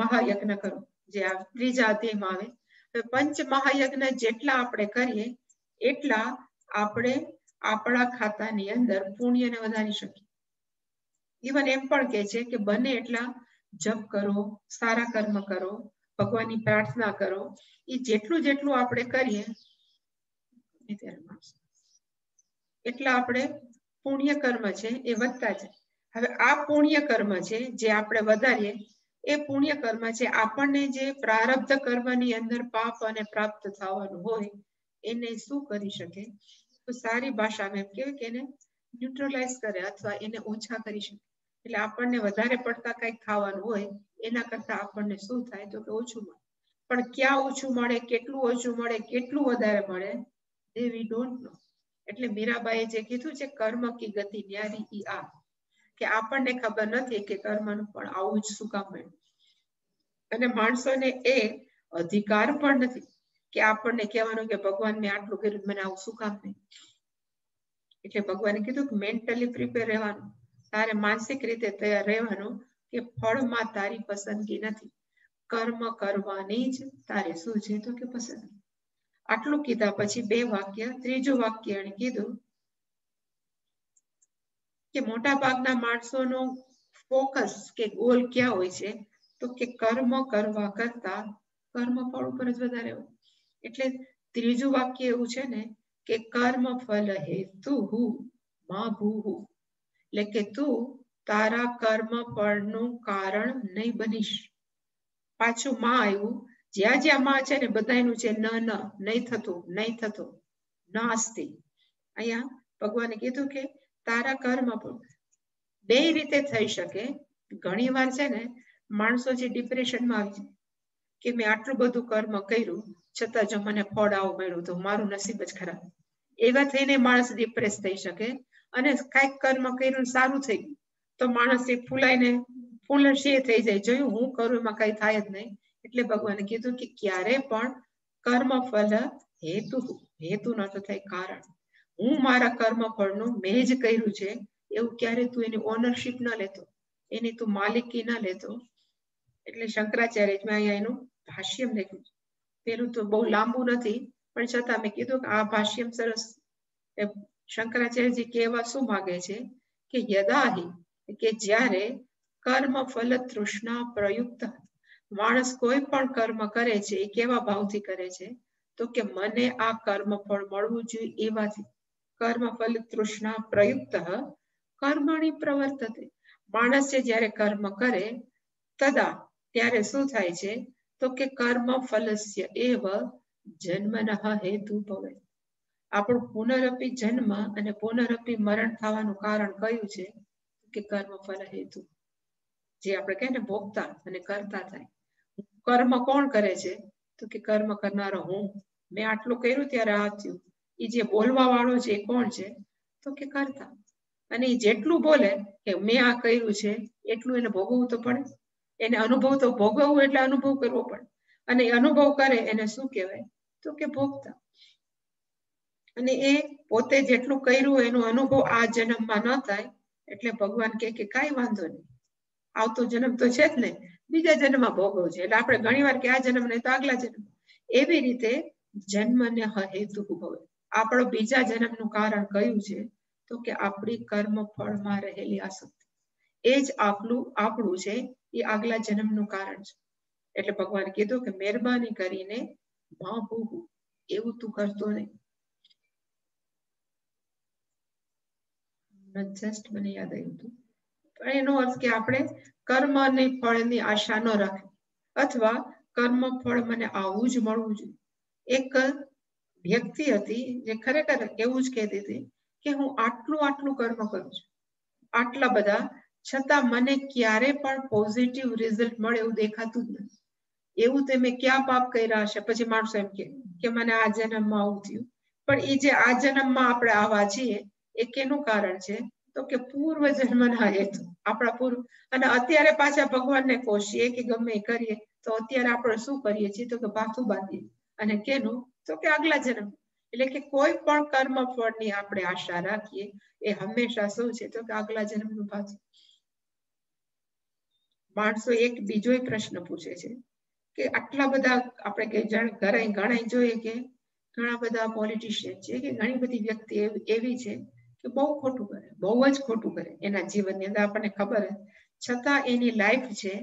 મહાયજ્ઞ કરો, જે આ ત્રીજા અધ્યાયમાં આવે. પંચ મહાયજ્ઞ જેટલા આપણે કરીએ એટલા આપણે આપણા ખાતાની અંદર પુણ્યને વધારી શકીએ. ઇવન એમ પણ કહે છે કે બને એટલા જપ કરો, સારા કર્મ કરો, ભગવાનની પ્રાર્થના કરો. એ જેટલું જેટલું આપણે કરીએ એટલા આપણે પુણ્ય કર્મ છે એ વધતા જાય. હવે આ પુણ્ય કર્મ છે જે આપણે વધારીએ, એ પુણ્ય કર્મ છે આપણને જે પ્રારબ્ધ કર્મની અંદર પાપ અને પ્રાપ્ત થવાનું હોય એને શું કરી શકે? તો સારી ભાષામાં એમ કહેવાય કે એને ન્યુટ્રલાઇઝ કરે અથવા એને ઓછા કરી શકે. એટલે આપણને વધારે પડતા કંઈક ખાવાનું હોય એના કરતા આપણને શું થાય તો કે ઓછું મળે. પણ ક્યાં ઓછું મળે, કેટલું ઓછું મળે, કેટલું વધારે મળે એ વી ડોન્ટ નો. એટલે મીરાબાઈએ જે કીધું છે કર્મ કી ગતિ ન્યારી ઈ આ, કે આપણને ખબર નથી કે કર્મનું પણ આવું જ શું કામ મળ્યું. અને માણસોને એ અધિકાર પણ નથી કે આપણને કહેવાનું કે ભગવાન મેં આટલું કર્યું મને આવું શું કામ નહીં. એટલે ભગવાને કીધું કે મેન્ટલી પ્રિપેર રહેવાનું, તારે માનસિક રીતે તૈયાર રહેવાનું કે ફળમાં તારી પસંદગી નથી, કર્મ કરવાની જ તારે શું છે તો કે પસંદગી. આટલું કીધા પછી 2 વાક્ય, ત્રીજું વાક્ય એને કીધું કે મોટા ભાગના માણસોનો ફોકસ કે ગોલ ક્યાં હોય છે તો કે કર્મ કરવા કરતા કર્મ ફળ ઉપર જ વધારે હોય. એટલે ત્રીજું વાક્ય એવું છે ને કે કર્મ ફલ હેતુ માં ભૂ, એટલે કે તું તારા કર્મ ફળનું કારણ નહીં બનીશ. પાછું માં આવ્યું, જ્યાં જ્યાં માં છે ને બધાનું છે ન નહીં થતું, નહીં થતું, નાસ્તિ. અહીંયા ભગવાને કીધું કે તારા કર્મ બે રીતે થઈ શકે. ઘણી વાર છે ને માણસો જે ડિપ્રેશનમાં આવી જાય કે મેં આટલું બધું કર્મ કર્યું છતાં જો મને ફળ આવું મળ્યું તો મારું નસીબ જ ખરાબ, એવા થઈને માણસ ડિપ્રેસ થઈ શકે. અને કાંઈક કર્મ કર્યું સારું થઈ ગયું તો માણસ એ ફૂલાઈને ફૂલશીએ થઈ જાય, જોયું હું કરું એમાં કઈ થાય જ નહીં. એટલે ભગવાને કીધું કે ક્યારે પણ કર્મ ફલ હેતુ ન થાય કારણ. હું મારા કર્મ ફળનું મેં જ કર્યું છે એવું ક્યારે તું એની ઓનરશીપ ન લેતો, એની તું માલિકી ન લેતો. એટલે શંકરાચાર્યમાં અહીંયા એનું ભાષ્યમ લખ્યું છે. પેલું તો બહુ લાંબુ નથી પણ છતાં મેં કીધું કે આ ભાષ્યમ સરસ. શંકરાચાર્યજી કહેવા શું માંગે છે કે યદાહી, કે જ્યારે કર્મ ફલ તૃષ્ણા પ્રયુક્ત, માણસ કોઈ પણ કર્મ કરે છે એ કેવા ભાવથી કરે છે તો કે મને આ કર્મ ફળ મળવું જોઈએ એવાથી. કર્મ ફલ તૃષ્ણા પ્રયુક્ત કર્મણી પ્રવર્તતે, માણસ છે જ્યારે કર્મ કરે તદા ત્યારે શું થાય છે તો કે કર્મ ફલસ્ય એવ જન્મનઃ હેતુ ભવે. આપણું પુનરપી જન્મ અને પુનરપી મરણ થવાનું કારણ કયું છે કે કર્મ ફલ હેતુ. જે આપણે કહીએ ને ભોગતા અને કરતા થાય. કર્મ કોણ કરે છે તો કે કર્મ કરનારો હું. મેં આટલું કર્યું ત્યારે આ થયું. એ જે બોલવા વાળો છે એ કોણ છે તો કે કરતા. અને એ જેટલું બોલે કે મેં આ કર્યું છે એટલું એને ભોગવવું તો પડે. એને અનુભવ તો ભોગવવું એટલે અનુભવ કરવો પડે. અને અનુભવ કરે એને શું કહેવાય તો કે ભોગતા. અને એ પોતે જેટલું કર્યું એનો અનુભવ આ જન્મમાં ન થાય એટલે ભગવાન કહે કે કાંઈ વાંધો નહીં, આવતો જન્મ તો છે જ ને, બીજા જન્મમાં ભોગવ છે. એટલે આપણે ઘણી વાર કે આ જન્મ નહીં તો આગલા જન્મ. એવી રીતે જન્મને હેતુ ભવે. આપણો બીજા જન્મનું કારણ કયું છે તો કે આપણી કર્મ ફળમાં રહેલી આસક્તિ. એ જ આપણું છે એ આગલા જન્મનું કારણ છે. એટલે ભગવાન કીધું કે મહેરબાની કરીને માં ભૂ એવું તું કરતો નહીં. જસ્ટ મને યાદ આવ્યું હતું. પણ એનો અર્થ કે આપણે કર્મ અને ફળની આશા ન રાખવી, અથવા કર્મ ફળ મને આવું જ મળવું જોઈએ. એક વ્યક્તિ હતી જે ખરેખર એવું જ કહેતી હતી કે હું આટલું કર્મ કરું છું, આટલા બધા, છતાં મને ક્યારે પણ પોઝિટિવ રિઝલ્ટ મળે એવું દેખાતું જ નથી. એવું તે મેં ક્યાં પાપ કર્યા હશે. પછી માણસો એમ કે મને આ જન્મમાં આવું થયું. પણ એ જે આ જન્મમાં આપણે આવા છીએ એ કેનું કારણ છે તો કે પૂર્વ જન્મના હેતુ. આપણા પૂર્વ, અને અત્યારે પાછા ભગવાનને કોશીએ કે ગમે એ કરીએ તો અત્યારે આપણે શું કરીએ છીએ તો કે ભાથું બાંધીએ. અને કેનું તો કે આગલા જન્મ. એટલે કે કોઈ પણ કર્મ ફળની આપણે આશા રાખીએ એ હંમેશા શું છે તો કે આગલા જન્મનું પાછું. માણસો એક બીજો પ્રશ્ન પૂછે છે કે આટલા બધા આપણે ઘણા જોઈએ કે ઘણા બધા પોલિટિશિયન છે કે ઘણી બધી વ્યક્તિ એવી છે કે બહુ ખોટું કરે, બહુ જ ખોટું કરે એના જીવનની અંદર, આપણને ખબર છે. છતાં એની લાઈફ છે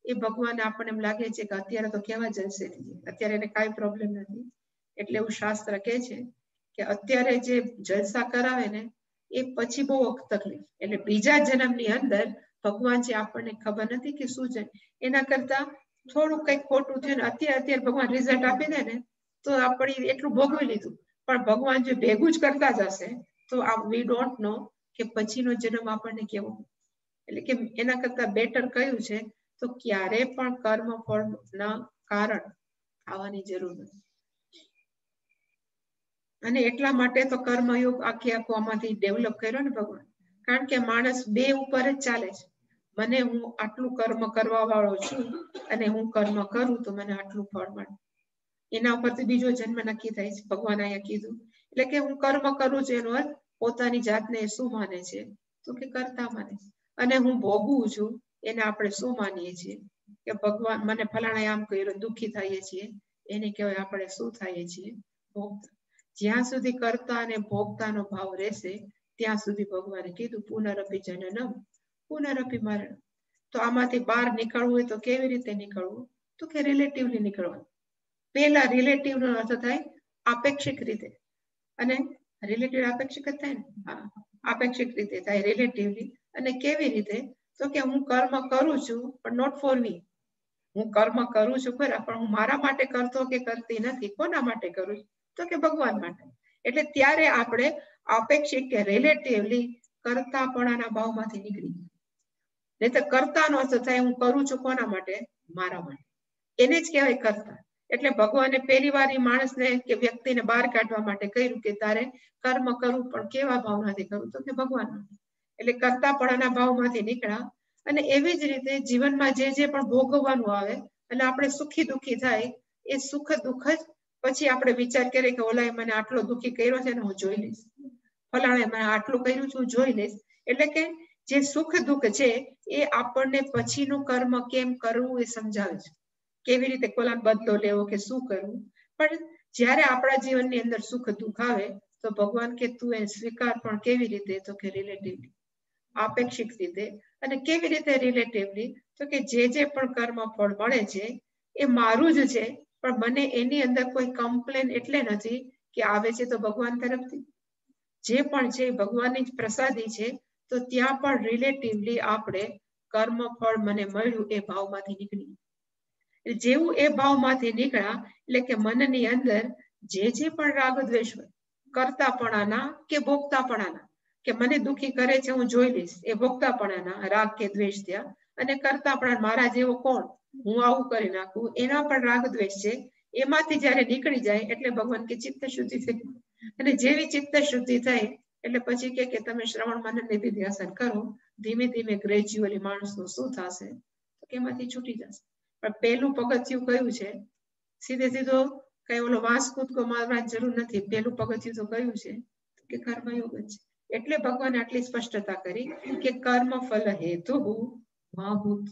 એ ભગવાન આપણને એમ લાગે છે કે અત્યારે તો કેવા જલસે થઈ જાય, અત્યારે એને કાંઈ પ્રોબ્લેમ નથી. એટલે એવું શાસ્ત્ર કહે છે કે અત્યારે જે જલસા કરાવે ને એ પછી બહુ તકલીફ. એટલે બીજા જન્મની અંદર ભગવાન જે આપણને ખબર નથી કે શું છે, એના કરતા થોડું કંઈક ખોટું થયું ને અત્યારે ભગવાન રિઝલ્ટ આપી દે ને તો આપણે એટલું ભોગવી લીધું. પણ ભગવાન જે ભેગું જ કરતા જશે તો વી ડોન્ટ નો કે પછીનો જન્મ આપણને કેવો. એટલે કે એના કરતા બેટર કયું છે તો ક્યારે પણ કર્મ ફળના કારણ આવવાની જરૂર નથી. અને એટલા માટે તો કર્મયોગ આખો આમાંથી ડેવલપ કર્યો ને ભગવાન. કારણ કે માણસ બે ઉપર જ ચાલે છે. મને હું આટલું કર્મ કરવા વાળો છું અને હું કર્મ કરું તો મને આટલું ફળ મળે. એના ઉપરથી બીજો જન્મ નક્કી થાય છે. ભગવાન અહીંયા કીધું એટલે કે હું કર્મ કરું છું એનો અર્થ પોતાની જાતને શું માને છે તો કે કરતા માને છે. અને હું ભોગવું છું એને આપણે શું માનીએ છીએ કે ભગવાન મને ફલાણા આમ કર્યું, દુઃખી થઈએ છીએ, એને કહેવાય આપણે શું થઈએ છીએ ભોગતા. જ્યાં સુધી કરતા અને ભોગતાનો ભાવ રહેશે ત્યાં સુધી ભગવાને કીધું પુનરપી જનનમ પુનરપી મરણ. તો આમાંથી બહાર નીકળવું હોય તો કેવી રીતે નીકળવું તો કે રિલેટિવલી નીકળવાનું. પેલા રિલેટિવનો અર્થ થાય આપેક્ષિક રીતે, અને રિલેટિવ અપેક્ષિક જ થાય ને, અપેક્ષિક રીતે થાય રિલેટિવલી. અને કેવી રીતે? તો કે હું કર્મ કરું છું પણ નોટ ફોર મી. હું કર્મ કરું છું ખરા, પણ હું મારા માટે કરતો કે કરતી નથી. કોના માટે કરું છું? તો કે ભગવાન માટે. એટલે ત્યારે આપણે અપેક્ષિક કે રિલેટિવલી કરતાપણાના ભાવમાંથી નીકળી. નહીં તો કરતાનો અર્થ થાય હું કરું છું કોના માટે? મારા માટે. એને જ કહેવાય કરતા. એટલે ભગવાને પહેલી વાર માણસને કે વ્યક્તિને બહાર કાઢવા માટે કહ્યું કે તારે કર્મ કરવું, પણ કેવા ભાવમાંથી કરવું? તો કે ભગવાન માટે. એટલે કરતાપણાના ભાવમાંથી નીકળ્યા. અને એવી જ રીતે જીવનમાં જે પણ ભોગવવાનું આવે અને આપણે સુખી દુઃખી થાય, એ સુખ દુઃખ જ પછી આપણે વિચાર કરીએ કે ઓલાએ મને આટલો દુઃખી કર્યો છે ને હું જોઈ લઈશ, ફલાણે મને આટલું કર્યું છે હું જોઈ લઈશ. એટલે કે જે સુખ દુઃખ છે એ આપણને પછીનું કર્મ કેમ કરવું એ સમજાવે છે. કેવી રીતે કોલાનો બદલો લેવો કે શું કરવું. પણ જ્યારે આપણા જીવનની અંદર સુખ દુઃખ આવે તો ભગવાન કે તું એ સ્વીકાર, પણ કેવી રીતે? તો કે રિલેટિવલી, આપેક્ષિક રીતે. અને કેવી રીતે રિલેટિવલી? તો કે જે પણ કર્મ ફળ મળે છે એ મારું જ છે, પણ મને એની અંદર કોઈ કમ્પ્લેન એટલે નથી કે આવે છે તો ભગવાન તરફથી. જે પણ છે ભગવાનની જ પ્રસાદી છે, તો ત્યાં પણ રિલેટિવલી આપણે કર્મ ફળ મને મળ્યું એ ભાવમાંથી નીકળી. જેવું એ ભાવમાંથી નીકળ્યા એટલે કે મનની અંદર જે પણ રાગ દ્વેષ હોય, કરતાપણાના કે ભોગતાપણાના, કે મને દુઃખી કરે છે હું જોઈ લઈશ, એ ભોગતાપણાના રાગ કે દ્વેષ થયા. અને કરતાપણા મારા જેવો કોણ, હું આવું કરી નાખું, એના પણ રાગ દ્વેષ છે. એમાંથી જયારે નીકળી જાય એટલે ભગવાન કે ચિત્ત શુદ્ધિ થઈ. અને જેવી ચિત્ત શુદ્ધિ થાય એટલે પછી કે તમે શ્રવણ મનન નિધિધ્યાસન કરો, ધીમે ધીમે ગ્રેજ્યુઅલી માણસનું શું થશે? તો એમાંથી છૂટી જશે. પણ પહેલું પગથિયું કયું છે? સીધે સીધો કઈ ઓલો વાંસ કૂદકો મારવાની જરૂર નથી. પહેલું પગથિયું તો કયું છે? કે કર્મયોગ જ છે. એટલે ભગવાને આટલી સ્પષ્ટતા કરી કે કર્મ ફલ હેતુ મહાભૂત.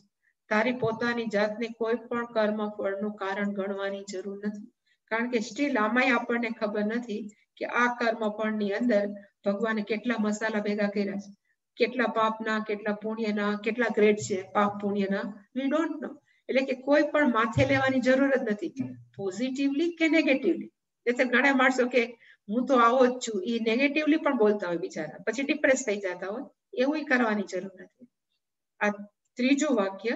તારી પોતાની જાતને કોઈ પણ કર્મ ફળનું કારણ ગણવાની જરૂર નથી. કારણ કે સ્ટીલ આમાંય આપણને ખબર નથી કે આ કર્મ ફળની અંદર ભગવાને કેટલા મસાલા ભેગા કર્યા છે, કેટલા પાપના, કેટલા પુણ્યના, કેટલા ગ્રેડ છે પાપ પુણ્યના, વી ડોન્ટ નો. એટલે કે કોઈ પણ માથે લેવાની જરૂર જ નથી, પોઝિટિવલી કે નેગેટિવલી. એટલે ઘણા માણસો કે હું તો આવો જ છું, એ નેગેટિવલી પણ બોલતા હોય બિચારા, પછી ડિપ્રેસ થઈ જતા હોય. એવું કરવાની જરૂર નથી. આ ત્રીજું વાક્ય.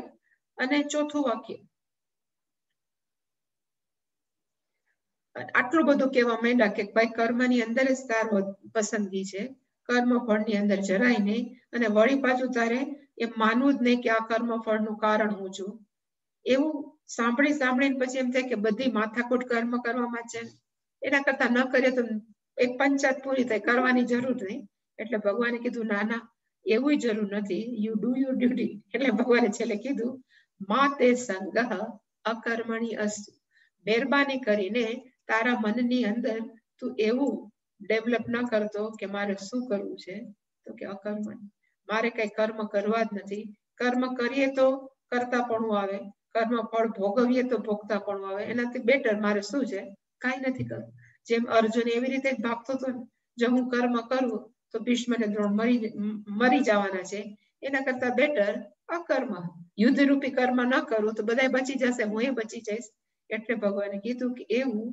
અને ચોથું વાક્ય આટલું બધું કહેવા માંડ્યા કે ભાઈ કર્મની અંદર જ તારો પસંદગી છે, કર્મ ફળની અંદર જરાય નહીં. અને વળી પાછું તારે એમ માનવું જ નહીં કે આ કર્મ ફળનું કારણ હું છું. એવું સાંભળીને પછી એમ થાય કે બધી માથાકૂટ કર્મ કરવામાં છે, એના કરતા ન કરીએ તો એક પંચાયત પૂરી થાય, કરવાની જરૂર નહીં. એટલે ભગવાને કીધું ના ના, એવું જરૂર નથી, યુ ડુ યુર ડ્યુટી. એટલે ભગવાને છેલ્લે કીધું મા તે સંગહ અકર્મણી અસ્તુ. મહેરબાની કરીને તારા મનની અંદર તું એવું ડેવલપ ન કરતો કે મારે શું કરવું છે, તો કે અકર્મણી, મારે કઈ કર્મ કરવા જ નથી. કર્મ કરીએ તો કરતાપણું આવે, કર્મ ફળ ભોગવીએ તો ભોગતાપણું આવે. એનાથી બેટર મારે શું છે? કાંઈ નથી કરવું. જેમ અર્જુન એવી રીતે જ ભાગતો હતો ને, જો હું કર્મ કરું તો ભીષ્મને દ્રોણ મરી જવાના છે, એના કરતા બેટર અકર્મ, યુદ્ધરૂપી કર્મ ન કરું તો બધા બચી જશે, હું એ બચી જઈશ. એટલે ભગવાને કીધું કે એવું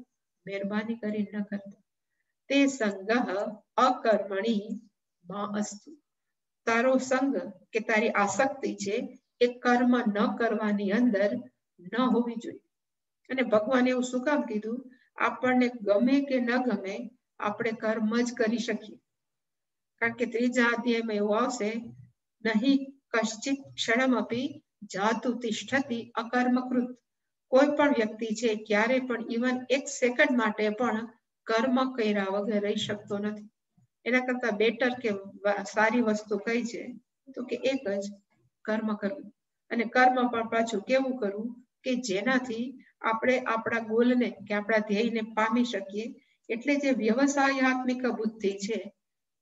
મહેરબાની કરી ન કરતા. તે સંગહ અકર્મણી માં અસ્તુ. તારો સંગ કે તારી આસક્તિ છે એ કર્મ ન કરવાની અંદર ન હોવી જોઈએ. અને ભગવાને એવું શું કામ કીધું? આપણને ગમે કે ન ગમે આપણે કર્મ જ કરી શકીએ. કારણ કે ત્રીજા અધ્યાયમાં એવું આવશે, નહીં કશ્ચિત ક્ષણમપી જાતુ તિષ્ઠતિ અકર્મકૃત. કોઈ પણ વ્યક્તિ છે ક્યારે પણ ઇવન એક સેકન્ડ માટે પણ કર્મ કર્યા વગર રહી શકતો નથી. એના કરતા બેટર કે સારી વસ્તુ કઈ છે? તો કે એક જ કર્મ કરવું. અને કર્મ પણ પાછું કેવું કરવું કે જેનાથી આપણે આપણા ગોલને કે આપણા ધ્યેયને પામી શકીએ. એટલે જે વ્યવસાયાત્મિક બુદ્ધિ છે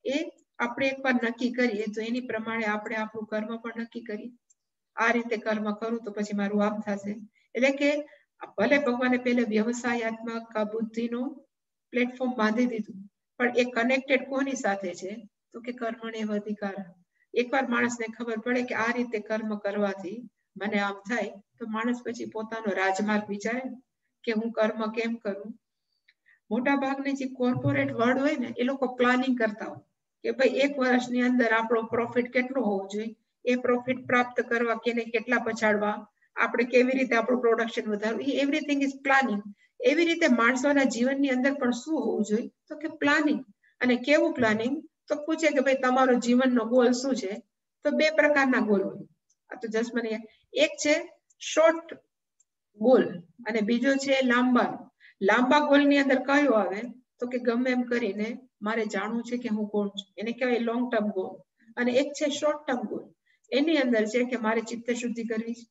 એ આપણે એકવાર નક્કી કરીએ તો એની પ્રમાણે આપણે આપણું કર્મ પણ નક્કી કરીએ. આ રીતે કર્મ કરું તો પછી મારું આમ થશે. એટલે કે ભલે ભગવાને પહેલે વ્યવસાયાત્મક બુદ્ધિનું પ્લેટફોર્મ બાંધી દીધું, પણ એ કનેક્ટેડ કોની સાથે છે? તો કે કર્મણેવ અધિકાર. એકવાર માણસને ખબર પડે કે આ રીતે કર્મ કરવાથી મને આમ થાય, તો માણસ પછી પોતાનો રાજમાર્ગ વિચારે કે હું કર્મ કેમ કરું. મોટા ભાગની જે કોર્પોરેટ વર્લ્ડ હોય ને, એ લોકો પ્લાનિંગ કરતા હોય કે ભાઈ 1 વર્ષની અંદર આપણો પ્રોફિટ કેટલો હોવો જોઈએ, એ પ્રોફિટ પ્રાપ્ત કરવા કેને કેટલા પછાડવા, આપણે કેવી રીતે આપણું પ્રોડક્શન વધારવું, એવરીથિંગ ઇઝ પ્લાનિંગ. એવી રીતે માણસોના જીવનની અંદર પણ શું હોવું જોઈએ, તો કે પ્લાનિંગ. અને કેવું પ્લાનિંગ, તો પૂછે કે ભાઈ તમારો જીવનનો ગોલ શું છે, તો 2 પ્રકારના ગોલ હોય. આ તો જસ્ટ મને એક છે શોર્ટ ગોલ અને બીજો છે લાંબા. લાંબા ગોલની અંદર કયો આવે, તો કે ગમે એમ કરીને મારે જાણવું છે કે હું કોણ છું, એને કહેવાય લોંગ ટર્મ ગોલ. અને એક છે શોર્ટ ટર્મ ગોલ, એની અંદર છે કે મારે ચિત્ત શુદ્ધિ કરવી છે,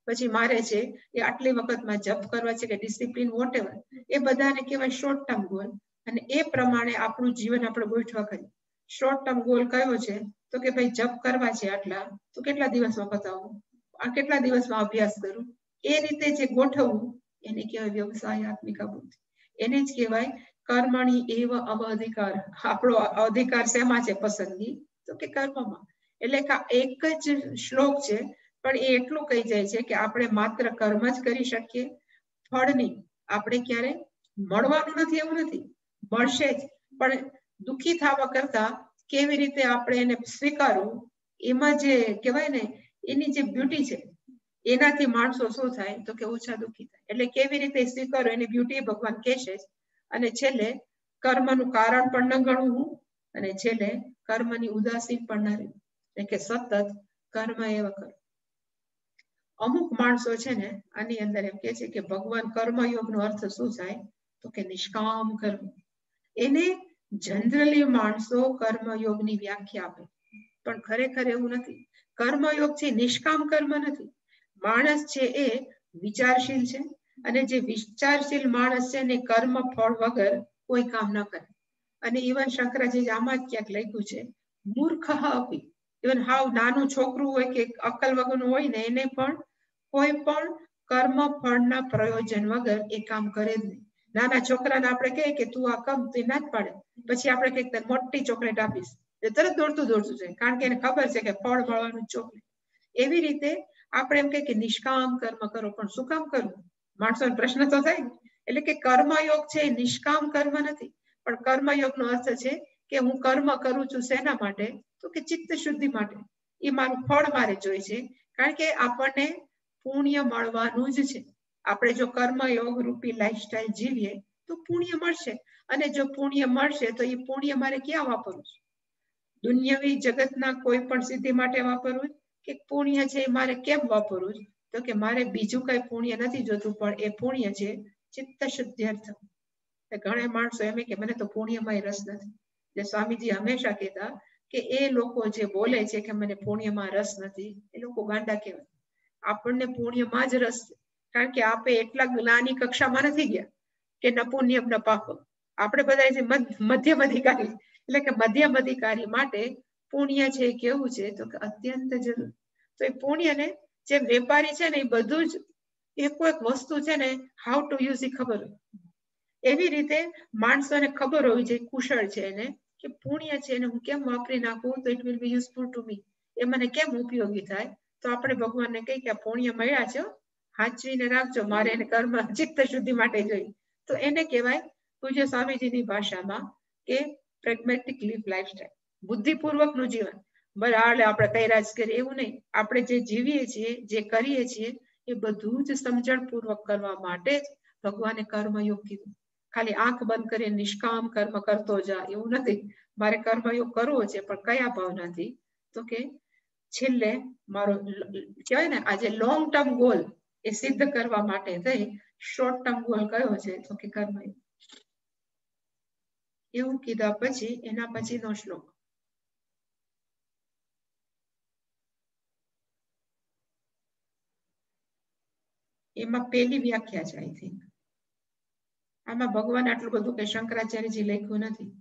પછી મારે છે એ આટલી વખતમાં જપ કરવા છે કે ડિસિપ્લિન વોટેવર, એ બધાને કહેવાય શોર્ટ ટર્મ ગોલ. અને એ પ્રમાણે આપણું જીવન આપણે ગોઠવા કરીએ. શોર્ટ ટર્મ ગોલ કયો છે, તો કે ભાઈ જપ કરવા છે આટલા, તો કેટલા દિવસમાં પતાવું, આ કેટલા દિવસમાં અભ્યાસ કરું, એ રીતે જે ગોઠવવું એને કહેવાય વ્યવસાયાત્મિકા બુદ્ધિ. એને જ કહેવાય કર્મણી એવ અવધિકાર. આપણો અધિકાર શેમાં છે પસંદગી, તો કે કર્મમાં. એટલે કે એક જ શ્લોક છે પણ એ એટલું કહી જાય છે કે આપણે માત્ર કર્મ જ કરી શકીએ, ફળની આપણે ક્યારે મળવાનું નથી એવું નથી, મળશે જ, પણ દુઃખી થવા કરતા કેવી રીતે આપણે એને સ્વીકારવું, એમાં જે કહેવાય ને એની જે બ્યુટી છે, એનાથી માણસો શું થાય, તો કે ઓછા દુઃખી થાય. એટલે કેવી રીતે સ્વીકારો એની બ્યુટી ભગવાન કહેશે. અને છેલ્લે કર્મનું કારણ પણ ન ગણવું, અને છેલ્લે કર્મની ઉદાસીન પણ ન રહેવું, એટલે કે સતત કર્મ એવ કરો. અમુક માણસો છે ને આની અંદર એમ કે છે કે ભગવાન કર્મયોગનો અર્થ શું થાય, તો કે નિષ્કામ કર્મ. એને જનરલી માણસો કર્મયોગની વ્યાખ્યા આપે, પણ ખરેખર એવું નથી. કર્મયોગ છે નિષ્કામ કર્મ નથી. માણસ છે એ વિચારશીલ છે, અને જે વિચારશીલ માણસ છે ને કર્મ ફળ વગર કોઈ કામ ન કરે. અને ઇવન શંકરાચાર્ય આમાં જ ક્યાંક લખ્યું છે, મૂર્ખ અપી, ઇવન હાવ નાનું છોકરું હોય કે અક્કલ વગરનું હોય ને, એને પણ કોઈ પણ કર્મ ફળના પ્રયોજન વગર એ કામ કરે જ નહીં. નાના છોકરાને આપણે કહીએ કે તું આ કામ, તું ના જ પાડે, પછી આપણે કઈક મોટી ચોકલેટ આપીશ, એ તરત દોડતું જાય, કારણ કે એને ખબર છે કે ફળ મળવાનું ચોકલેટ. એવી રીતે આપણે એમ કહીએ કે નિષ્કામ કર્મ કરો, પણ શું કામ કરવું, માણસોને પ્રશ્ન તો થાય. એટલે કે કર્મયોગ છે નિષ્કામ કર્મ નથી, પણ કર્મયોગનો અર્થ છે કે હું કર્મ કરું છું શેના માટે, તો કે ચિત્ત શુદ્ધિ માટે. એ મારું ફળ મારે જોઈએ છે, કારણ કે આપણને પુણ્ય મળવાનું જ છે. આપણે જો કર્મયોગ રૂપી લાઈફસ્ટાઈલ જીવીએ તો પુણ્ય મળશે, અને જો પુણ્ય મળશે તો એ પુણ્ય મારે ક્યાં વાપરવું છે, દુન્યવી જગતના કોઈ પણ સિદ્ધિ માટે વાપરવું, કે પુણ્ય છે એ મારે કેમ વાપરવું, તો કે મારે બીજું કઈ પુણ્ય નથી જોતું, પણ એ પુણ્ય છે ચિત્ત શુદ્ધ્યર્થ. ઘણા માણસો એમ કે મને તો પુણ્યમાં રસ નથી. એટલે સ્વામીજી હંમેશા કહેતા કે એ લોકો જે બોલે છે કે મને પુણ્યમાં રસ નથી, એ લોકો ગાંડા કહેવાય. આપણને પુણ્યમાં જ રસ છે, કારણ કે આપણે એટલા જ્ઞાની કક્ષામાં નથી ગયા કે ન પુણ્યમ ન પાપ. આપણે બધા જે મધ્યમ અધિકારી, એટલે કે મધ્યમ અધિકારી માટે પુણ્ય છે કેવું છે, તો કે અત્યંત જરૂર. તો એ પુણ્યને જે વેપારી છે ને એ બધું જ, એ કોઈક વસ્તુ છે ને હાઉ ટુ યુઝ એ ખબર હોય. એવી રીતે માણસોને ખબર હોવી જોઈએ, કુશળ છે એને, કે પુણ્ય છે એને હું કેમ વાપરી નાખું તો it will be useful to me, એ મને કેમ ઉપયોગી થાય. તો આપણે ભગવાનને કહીએ કે પુણ્ય મળ્યા છે, હાચવીને રાખજો, મારે એને કર્મ ચિત્ત શુદ્ધિ માટે જોઈ. તો એને કહેવાય પૂજ્ય સ્વામીજીની ભાષામાં કે પ્રેગ્મેટિક લીવ લાઈફસ્ટાઈલ, બુદ્ધિપૂર્વકનું જીવન. બરાબર આપણે કર્યા જ કરીએ એવું નહીં, આપણે જે જીવીએ છીએ, જે કરીએ છીએ, એ બધું જ સમજણપૂર્વક કરવા માટે જ ભગવાને કર્મયોગ કીધું. ખાલી આંખ બંધ કરીને નિષ્કામ કર્મ કરતો જા એવું નથી. મારે કર્મયોગ કરવો છે, પણ કયા ભાવનાથી, તો કે છેલ્લે મારો કહેવાય ને આજે લોંગ ટર્મ ગોલ એ સિદ્ધ કરવા માટે થઈ શોર્ટ ટર્મ ગોલ કયો છે, તો કે કર્મયોગ. એવું કીધા પછી એના પછીનો શ્લોક, એમાં પેલી વ્યાખ્યા છે આઈ થિંક. આમાં ભગવાન આટલું બધું કે શંકરાચાર્યજી લખ્યું નથી.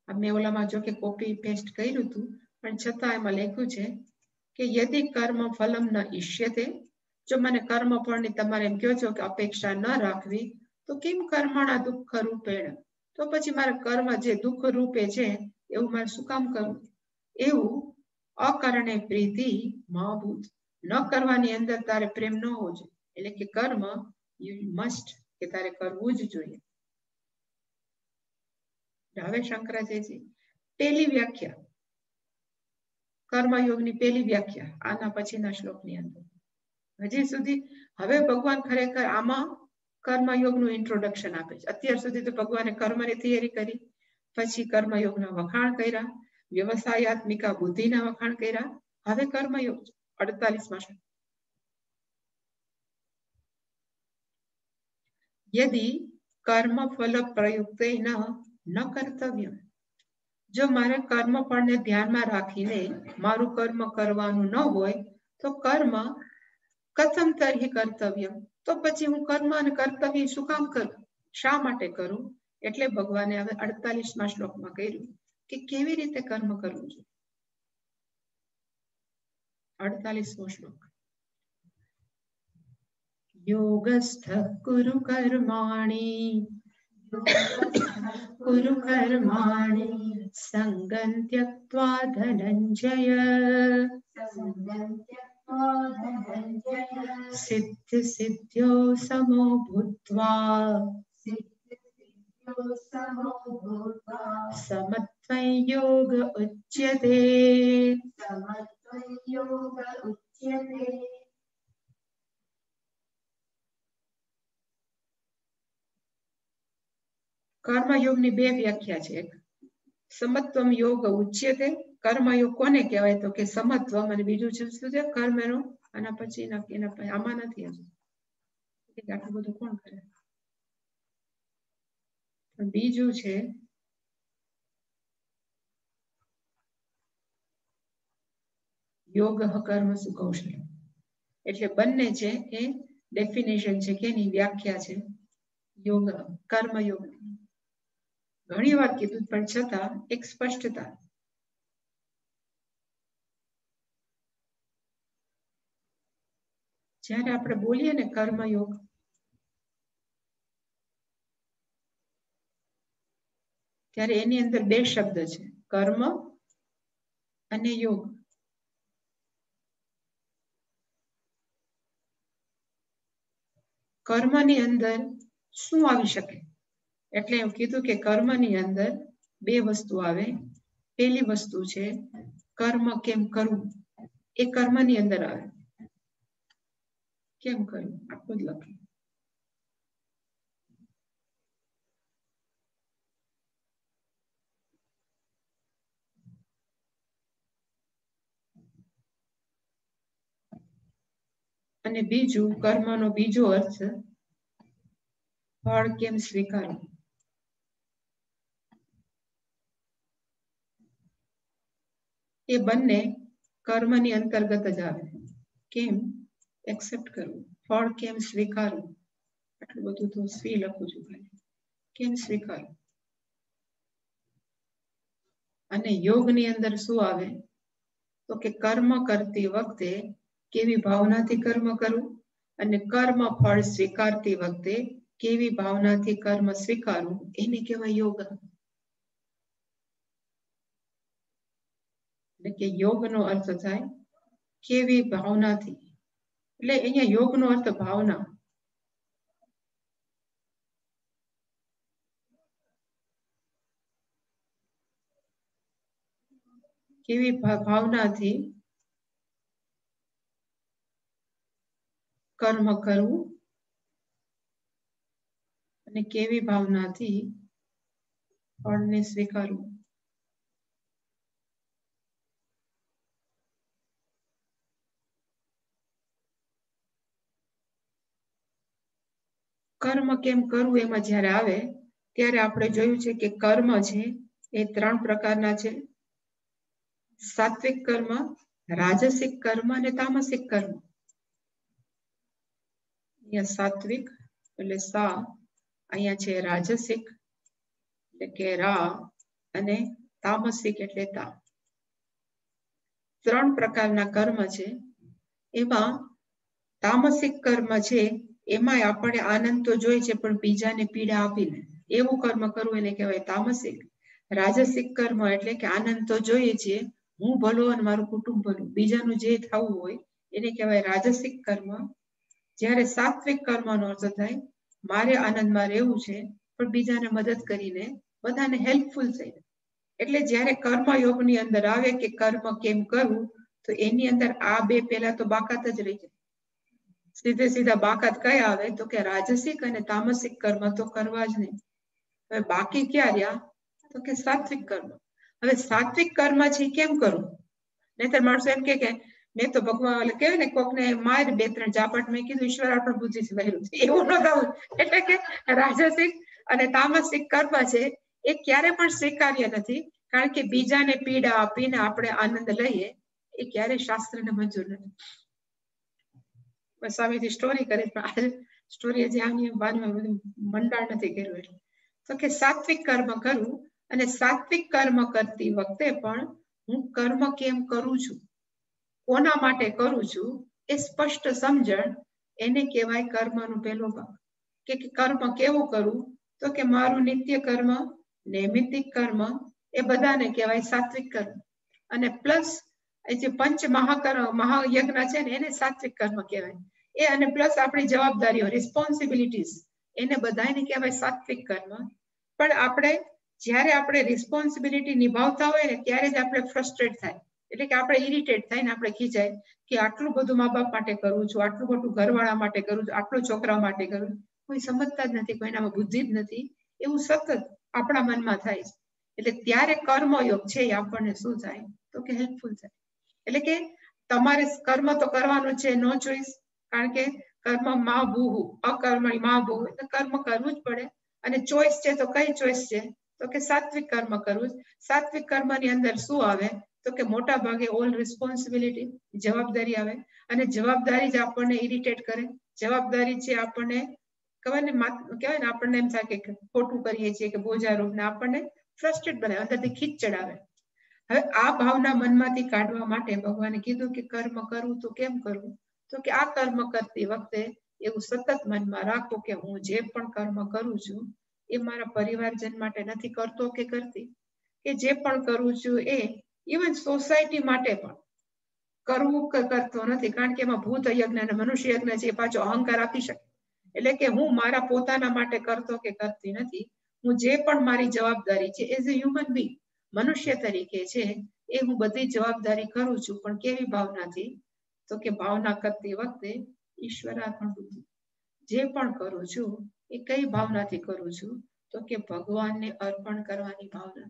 મેં ઓલામાં જો કે કોપી પેસ્ટ કર્યું હતું, પણ છતાં એમાં લખ્યું છે કે યદિ કર્મ ફલમ ન ઈષ્યતે, જો મને કર્મ ફળની તમારે એમ કહો છો કે અપેક્ષા ન રાખવી, તો કેમ કર્મણા દુઃખ રૂપેણ, તો પછી મારા કર્મ જે દુઃખ રૂપે છે એવું મારે શું કામ કરવું. એવું અકરણે પ્રીતિ મહાભૂત, ન કરવાની અંદર તારે પ્રેમ ન હોવો જોઈએ. એટલે કે કર્મ યુ મસ્ટ કે તારે કરવું જ જોઈએ. હવે શંકરાચાર્યજી પહેલી વ્યાખ્યા, કર્મયોગની પહેલી વ્યાખ્યા આના પછીના શ્લોકની અંદર. હજી સુધી હવે ભગવાન ખરેખર આમાં કર્મયોગનું ઇન્ટ્રોડક્શન આપે છે. અત્યાર સુધી તો ભગવાને કર્મની થિયરી કરી, પછી કર્મયોગના વખાણ કર્યા, વ્યવસાયાત્મિકા બુદ્ધિના વખાણ કર્યા. હવે કર્મયોગ 48માં શ્લોક. યદિ કર્મ ફલ પ્રયુક્તેન ન કર્તવ્ય, જો મારે કર્મ ફળને ધ્યાનમાં રાખીને મારું કર્મ કરવાનું ન હોય તો કર્મ કથમ તર્હિ કર્તવ્ય, તો પછી હું કર્મ અને કર્તવ્ય શું કામ કરું, શા માટે કરું? એટલે ભગવાને હવે 48માં શ્લોકમાં કહ્યું કે કેવી રીતે કર્મ કરવું જોઈએ. 48મો શ્લોક. યોગસ્થ કુરુ કર્માણિ સંગં ત્યક્ત્વા ધનંજય સિદ્ધિ સિદ્ધ્યો સમો ભૂત્વા સમત્વં યોગ ઉચ્યતે. કર્મયોગની બે વ્યાખ્યા છે. સમત્વમ યોગ ઉચ્યતે, કર્મયોગ કોને કહેવાય તો કે સમત્વમ, અને બીજું છે શું છે કર્મનો. આના પછી આમાં નથી આટલું બધું કોણ કરે. બીજું છે યોગ કર્મ સુકૌશલ. એટલે બંને છે એ ડેફિનેશન છે કે એની વ્યાખ્યા છે યોગ કર્મયોગ. ઘણી વાર કીધું પણ છતાં એક સ્પષ્ટતા. જ્યારે આપણે બોલીએ ને કર્મયોગ, ત્યારે એની અંદર બે શબ્દ છે, કર્મ અને યોગ. કર્મની અંદર શું આવી શકે? એટલે એમ કીધું કે કર્મની અંદર બે વસ્તુ આવે. પહેલી વસ્તુ છે કર્મ કેમ કરવું, એ કર્મની અંદર આવે. કેમ કરવું આખું જ લખ્યું. અને બીજું કર્મનો બીજો અર્થ ફળ કેમ સ્વીકારવું. એ બંને કર્મની અંતર્ગત જ આવે. કેમ એક્સેપ્ટ કરવું, ફળ કેમ સ્વીકારવું. આટલું બધું તો સ્વી લખું છું ખાલી. કેમ સ્વીકારવું. અને યોગની અંદર શું આવે તો કે કર્મ કરતી વખતે કેવી ભાવનાથી કર્મ કરવું, અને કર્મ ફળ સ્વીકારતી વખતે કેવી ભાવનાથી કર્મ સ્વીકારવું, એને કહેવાય યોગ. એટલે કે યોગનો અર્થ થાય કેવી ભાવનાથી. એટલે અહીંયા યોગનો અર્થ ભાવના. કેવી ભાવનાથી કર્મ કરવું અને કેવી ભાવનાથી ફળને સ્વીકારવું. કર્મ કેમ કરવું એમાં જ્યારે આવે ત્યારે આપણે જોયું છે કે કર્મ છે એ 3 પ્રકારના છે. સાત્વિક કર્મ, રાજસિક કર્મ અને તામસિક કર્મ. અહીંયા સાત્વિક એટલે સા, અહીંયા છે રાજસિક એટલે કે રા, અને તામસિક એટલે તા. 3 પ્રકારના કર્મ છે. એમાં તામસિક કર્મ છે એમાં આપણે આનંદ તો જોઈ છે પણ બીજાને પીડા આપીને એવું કર્મ કરવું એને કહેવાય તામસિક. રાજસિક કર્મ એટલે કે આનંદ તો જોઈએ છીએ, હું ભલો અને મારું કુટુંબ ભલું, બીજાનું જે થવું હોય એને કહેવાય રાજસિક કર્મ. જ્યારે સાત્વિક કર્મનો અર્થ થાય મારે આનંદમાં રહેવું છે પણ બીજાને મદદ કરીને બધાને હેલ્પફુલ થઈને. એટલે જ્યારે કર્મયોગની અંદર આવે કે કર્મ કેમ કરવું, તો એની અંદર આ બે પહેલા તો બાકાત જ રહી જાય. સીધે સીધા બાકાત કયા આવે તો કે રાજસિક અને તામસિક કર્મ તો કરવા જ નહીં. હવે બાકી ક્યાં રહ્યા તો કે સાત્વિક કર્મ. હવે સાત્વિક કર્મ છે કેમ કરવું? નહીતર માણસો એમ કે મેં તો ભગવાન કહેવાય ને કોકને માર 2-3 ઝાપટ મેં કીધું ઈશ્વર આપણું બુદ્ધિ વહેલું છે, એવું ન થવું. એટલે કે રાજસિક અને તામસિક કર્મ છે એ ક્યારે પણ સ્વીકાર્ય નથી, કારણ કે બીજાને પીડા આપીને આપણે આનંદ લઈએ એ ક્યારે શાસ્ત્રને મંજૂર નથી. સ્વામીજી સ્ટોરી કરી, પણ આજે સ્ટોરી જે આની બધું મંડાણ નથી કર્યું. એટલે તો કે સાત્વિક કર્મ કરવું, અને સાત્વિક કર્મ કરતી વખતે પણ હું કર્મ કેમ કરું છું, કોના માટે કરું છું એ સ્પષ્ટ સમજણ, એને કહેવાય કર્મનો પહેલો ભાગ. કે કર્મ કેવું કરવું તો કે મારું નિત્ય કર્મ, નૈમિત્તિક કર્મ એ બધાને કહેવાય સાત્વિક કર્મ. અને પ્લસ એ જે પંચ મહાયજ્ઞ છે ને એને સાત્વિક કર્મ કહેવાય. એ અને પ્લસ આપણી જવાબદારીઓ, રિસ્પોન્સિબિલિટીઝ, એને બધાને કહેવાય સાત્વિક કર્મ. પણ આપણે જ્યારે આપણે રિસ્પોન્સિબિલિટી નિભાવતા હોય ને ત્યારે જ આપણે ફ્રસ્ટ્રેટ થાય, એટલે કે આપણે ઇરિટેટ થાય ને આપણે ખીજાય કે આટલું બધું મા બાપ માટે કરું છું, આટલું બધું ઘરવાળા માટે કરું છું, આટલું છોકરા માટે કરું છું, કોઈ સમજતા જ નથી, કોઈનામાં બુદ્ધિ જ નથી, એવું સતત આપણા મનમાં થાય છે. એટલે ત્યારે કર્મયોગ છે એ આપણને શું થાય તો કે હેલ્પફુલ થાય. એટલે કે તમારે કર્મ તો કરવાનું છે, નો ચોઈસ, કારણ કે કર્મ માં ભૂહુ, અકર્મણી માં ભૂહુ, એટલે કર્મ કરવું જ પડે. અને ચોઈસ છે તો કઈ ચોઈસ છે તો કે સાત્વિક કર્મ કરવું. સાત્વિક કર્મની અંદર શું આવે તો કે મોટા ભાગે ઓલ રિસ્પોન્સિબિલિટી, જવાબદારી આવે. અને જવાબદારી જ આપણને ઇરિટેટ કરે. જવાબદારી છે આપણને કહેવાય ને આપણને એમ થાય કે ખોટું કરીએ છીએ કે બોજારૂપ, ને આપણને ફ્રસ્ટ્રેટ બનાવે, અંદરથી ખીચ ચડાવે. હવે આ ભાવના મનમાંથી કાઢવા માટે ભગવાને કીધું કે કર્મ કરવું તો કેમ કરવું, તો કે આ કર્મ કરતી વખતે એવું સતત મનમાં રાખો કે હું જે પણ કર્મ કરું છું એ મારા પરિવારજન માટે નથી કરતો કે કરતી, કે જે પણ કરું છું એ ઇવન સોસાયટી માટે પણ કરવું કરતો નથી, કારણ કે એમાં ભૂત યજ્ઞ અને મનુષ્ય યજ્ઞ છે એ પાછો અહંકાર આપી શકે. એટલે કે હું મારા પોતાના માટે કરતો કે કરતી નથી, હું જે પણ મારી જવાબદારી છે એઝ અ હ્યુમન બીંગ, મનુષ્ય તરીકે છે એ હું બધી જવાબદારી કરું છું. પણ કેવી ભાવનાથી તો કે ભાવના કરતી વખતે ઈશ્વરાર્પણ બુદ્ધિ. જે પણ કરું છું એ કઈ ભાવનાથી કરું છું તો કે ભગવાનને અર્પણ કરવાની ભાવના.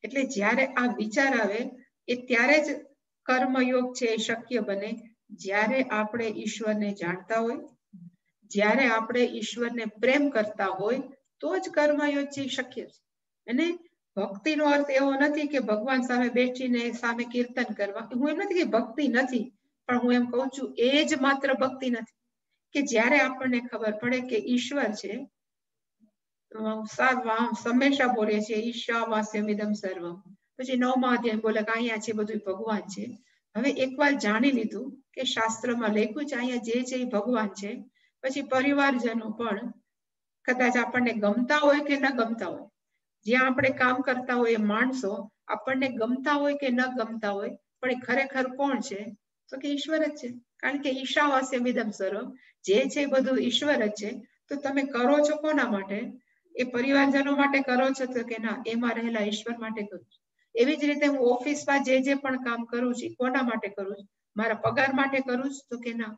એટલે જ્યારે આ વિચાર આવે એ ત્યારે જ કર્મયોગ છે એ શક્ય બને, જ્યારે આપણે ઈશ્વરને જાણતા હોય, જ્યારે આપણે ઈશ્વરને પ્રેમ કરતા હોય તો જ કર્મયોગ છે શક્ય છે. અને ભક્તિનો અર્થ એવો નથી કે ભગવાન સામે બેસીને સામે કીર્તન કરવા. હું એમ નથી કે ભક્તિ નથી, પણ હું એમ કહું છું એ જ માત્ર ભક્તિ નથી. કે જ્યારે આપણને ખબર પડે કે ઈશ્વર છે, હંમેશા બોલે છે ઈશાવાસ્યમિદમ સર્વમ, પછી 9મા અધ્યાય બોલે કે અહીંયા છે બધું ભગવાન છે. હવે એકવાર જાણી લીધું કે શાસ્ત્રમાં લખ્યું છે અહીંયા જે છે એ ભગવાન છે, પછી પરિવારજનો પણ કદાચ આપણને ગમતા હોય કે ન ગમતા હોય, જ્યાં આપણે કામ કરતા હોય માણસો આપણને ગમતા હોય કે ન ગમતા હોય, પણ એ ખરેખર કોણ છે તો કે ઈશ્વર જ છે. કારણ કે ઈશાવાસ્યમિદમ સર્વમ, જે છે બધું ઈશ્વર જ છે. તો તમે કરો છો કોના માટે? એ પરિવારજનો માટે કરો છો તો કે ના, એમાં રહેલા ઈશ્વર માટે કરું છું. એવી જ રીતે હું ઓફિસમાં જે પણ કામ કરું છું કોના માટે કરું છું? મારા પગાર માટે કરું છું તો કે ના,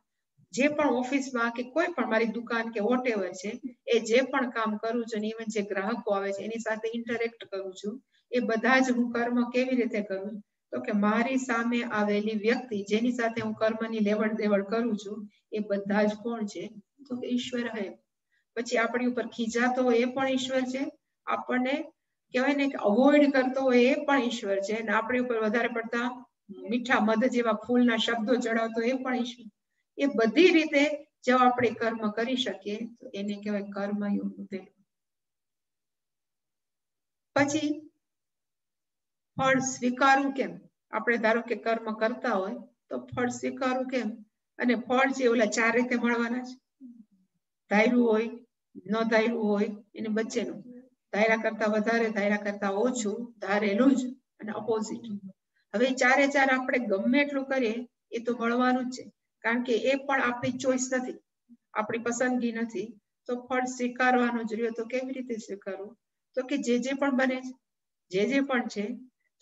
જે પણ ઓફિસમાં કે કોઈ પણ મારી દુકાન કે વોટેવર છે એ જે પણ કામ કરું છું, ઇવન જે ગ્રાહકો આવે છે એની સાથે ઇન્ટરેક્ટ કરું છું, એ બધા જ હું કર્મ કેવી રીતે કરું તો કે મારી સામે આવેલી વ્યક્તિ જેની સાથે હું કર્મની લેવડ દેવડ કરું છું એ બધા જ કોણ છે તો કે ઈશ્વર હે. પછી આપણી ઉપર ખીજાતો હોય એ પણ ઈશ્વર છે, આપણને કહેવાય ને કે અવોઇડ કરતો હોય એ પણ ઈશ્વર છે, અને આપણી ઉપર વધારે પડતા મીઠા મધ જેવા ફૂલના શબ્દો ચડાવતો એ પણ ઈશ્વર. એ બધી રીતે જો આપણે કર્મ કરી શકીએ તો એને કહેવાય કર્મયોગ. પછી ફળ સ્વીકારવું કેમ? આપણે ધારો કે કર્મ કરતા હોય તો ફળ સ્વીકારવું કેમ? અને ફળ છે ઓલા 4 રીતે મળવાના છે, ધાર્યું હોય, ન ધાર્યું હોય, એને વચ્ચેનું, ધાર્યા કરતા વધારે, ધાર્યા કરતા ઓછું, ધારેલું જ અને ઓપોઝિટ. હવે 4 આપણે ગમે એટલું કરીએ એ તો મળવાનું જ છે. કારણ કે એ પણ આપણી ચોઈસ નથી, આપણી પસંદગી નથી. તો ફળ સ્વીકારવાનું જ રહ્યો તો કેવી રીતે સ્વીકારવું? તો કે જે પણ બને છે, જે પણ છે,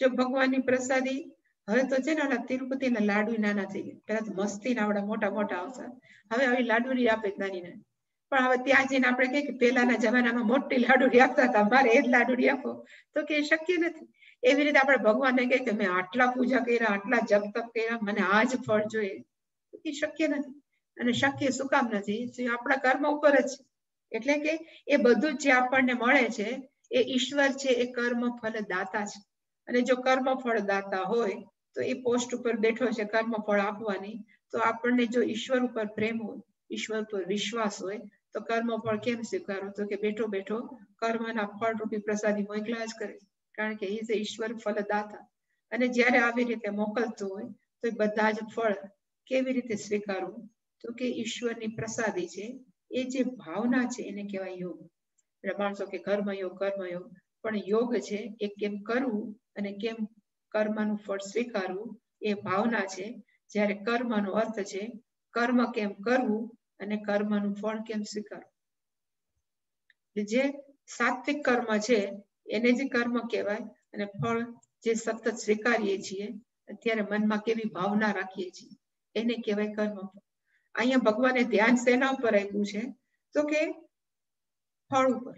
જો ભગવાનની પ્રસાદી. હવે તો છે ને ઓલા તિરુપતિના લાડુ નાના થઈ ગયા, પેલા તો મસ્તીના આવડા મોટા મોટા આવતા, હવે આવી લાડુરી આપે નાની નાની. પણ હવે ત્યાં જઈને આપણે કહીએ કે પહેલાના જમાનામાં મોટી લાડુરી આપતા હતા, મારે એ જ લાડુરી આપો, તો કે શક્ય નથી. એવી રીતે આપણે ભગવાનને કહીએ કે મેં આટલા પૂજા કર્યા, આટલા જપ તપ કર્યા, મને આ જ ફળ જોઈએ, તો કે શક્ય નથી. અને શક્ય શું કામ નથી? આપણા કર્મ ઉપર જ છે. એટલે કે એ બધું જે આપણને મળે છે એ ઈશ્વર છે, એ કર્મ ફળ દાતા છે. અને જો કર્મ ફળ દાતા હોય તો એ પોસ્ટ ઉપર બેઠો છે કર્મ ફળ આપવાની, તો આપણને જો ઈશ્વર ઉપર પ્રેમ હોય, ઈશ્વર પર વિશ્વાસ હોય, તો કર્મ ફળ કેમ સ્વીકારો? તો કે બેઠો બેઠો કર્મના ફળ રૂપી પ્રસાદી મોકલા જ કરે, કારણ કે એ છે ઈશ્વર ફલદાતા. અને જ્યારે આવી રીતે મોકલતું હોય તો એ બધા જ ફળ કેવી રીતે સ્વીકારવું? તો કે ઈશ્વરની પ્રસાદી છે, એ જે ભાવના છે એને કહેવાય યોગ. એટલે માણસો કે કર્મયોગ કર્મયોગ, પણ યોગ છે એ કેમ કરવું અને કેમ કર્મનું ફળ સ્વીકારવું, એ ભાવના છે. જ્યારે કર્મનો અર્થ છે કર્મ કેમ કરવું અને કર્મનું ફળ કેમ સ્વીકારવું. જે સાત્વિક કર્મ છે એને જ કર્મ કહેવાય, અને ફળ જે સતત સ્વીકારીએ છીએ, અત્યારે મનમાં કેવી ભાવના રાખીએ છીએ, એને કહેવાય કર્મ. અહીંયા ભગવાને ધ્યાન શેના ઉપર આપ્યું છે? તો કે ફળ ઉપર.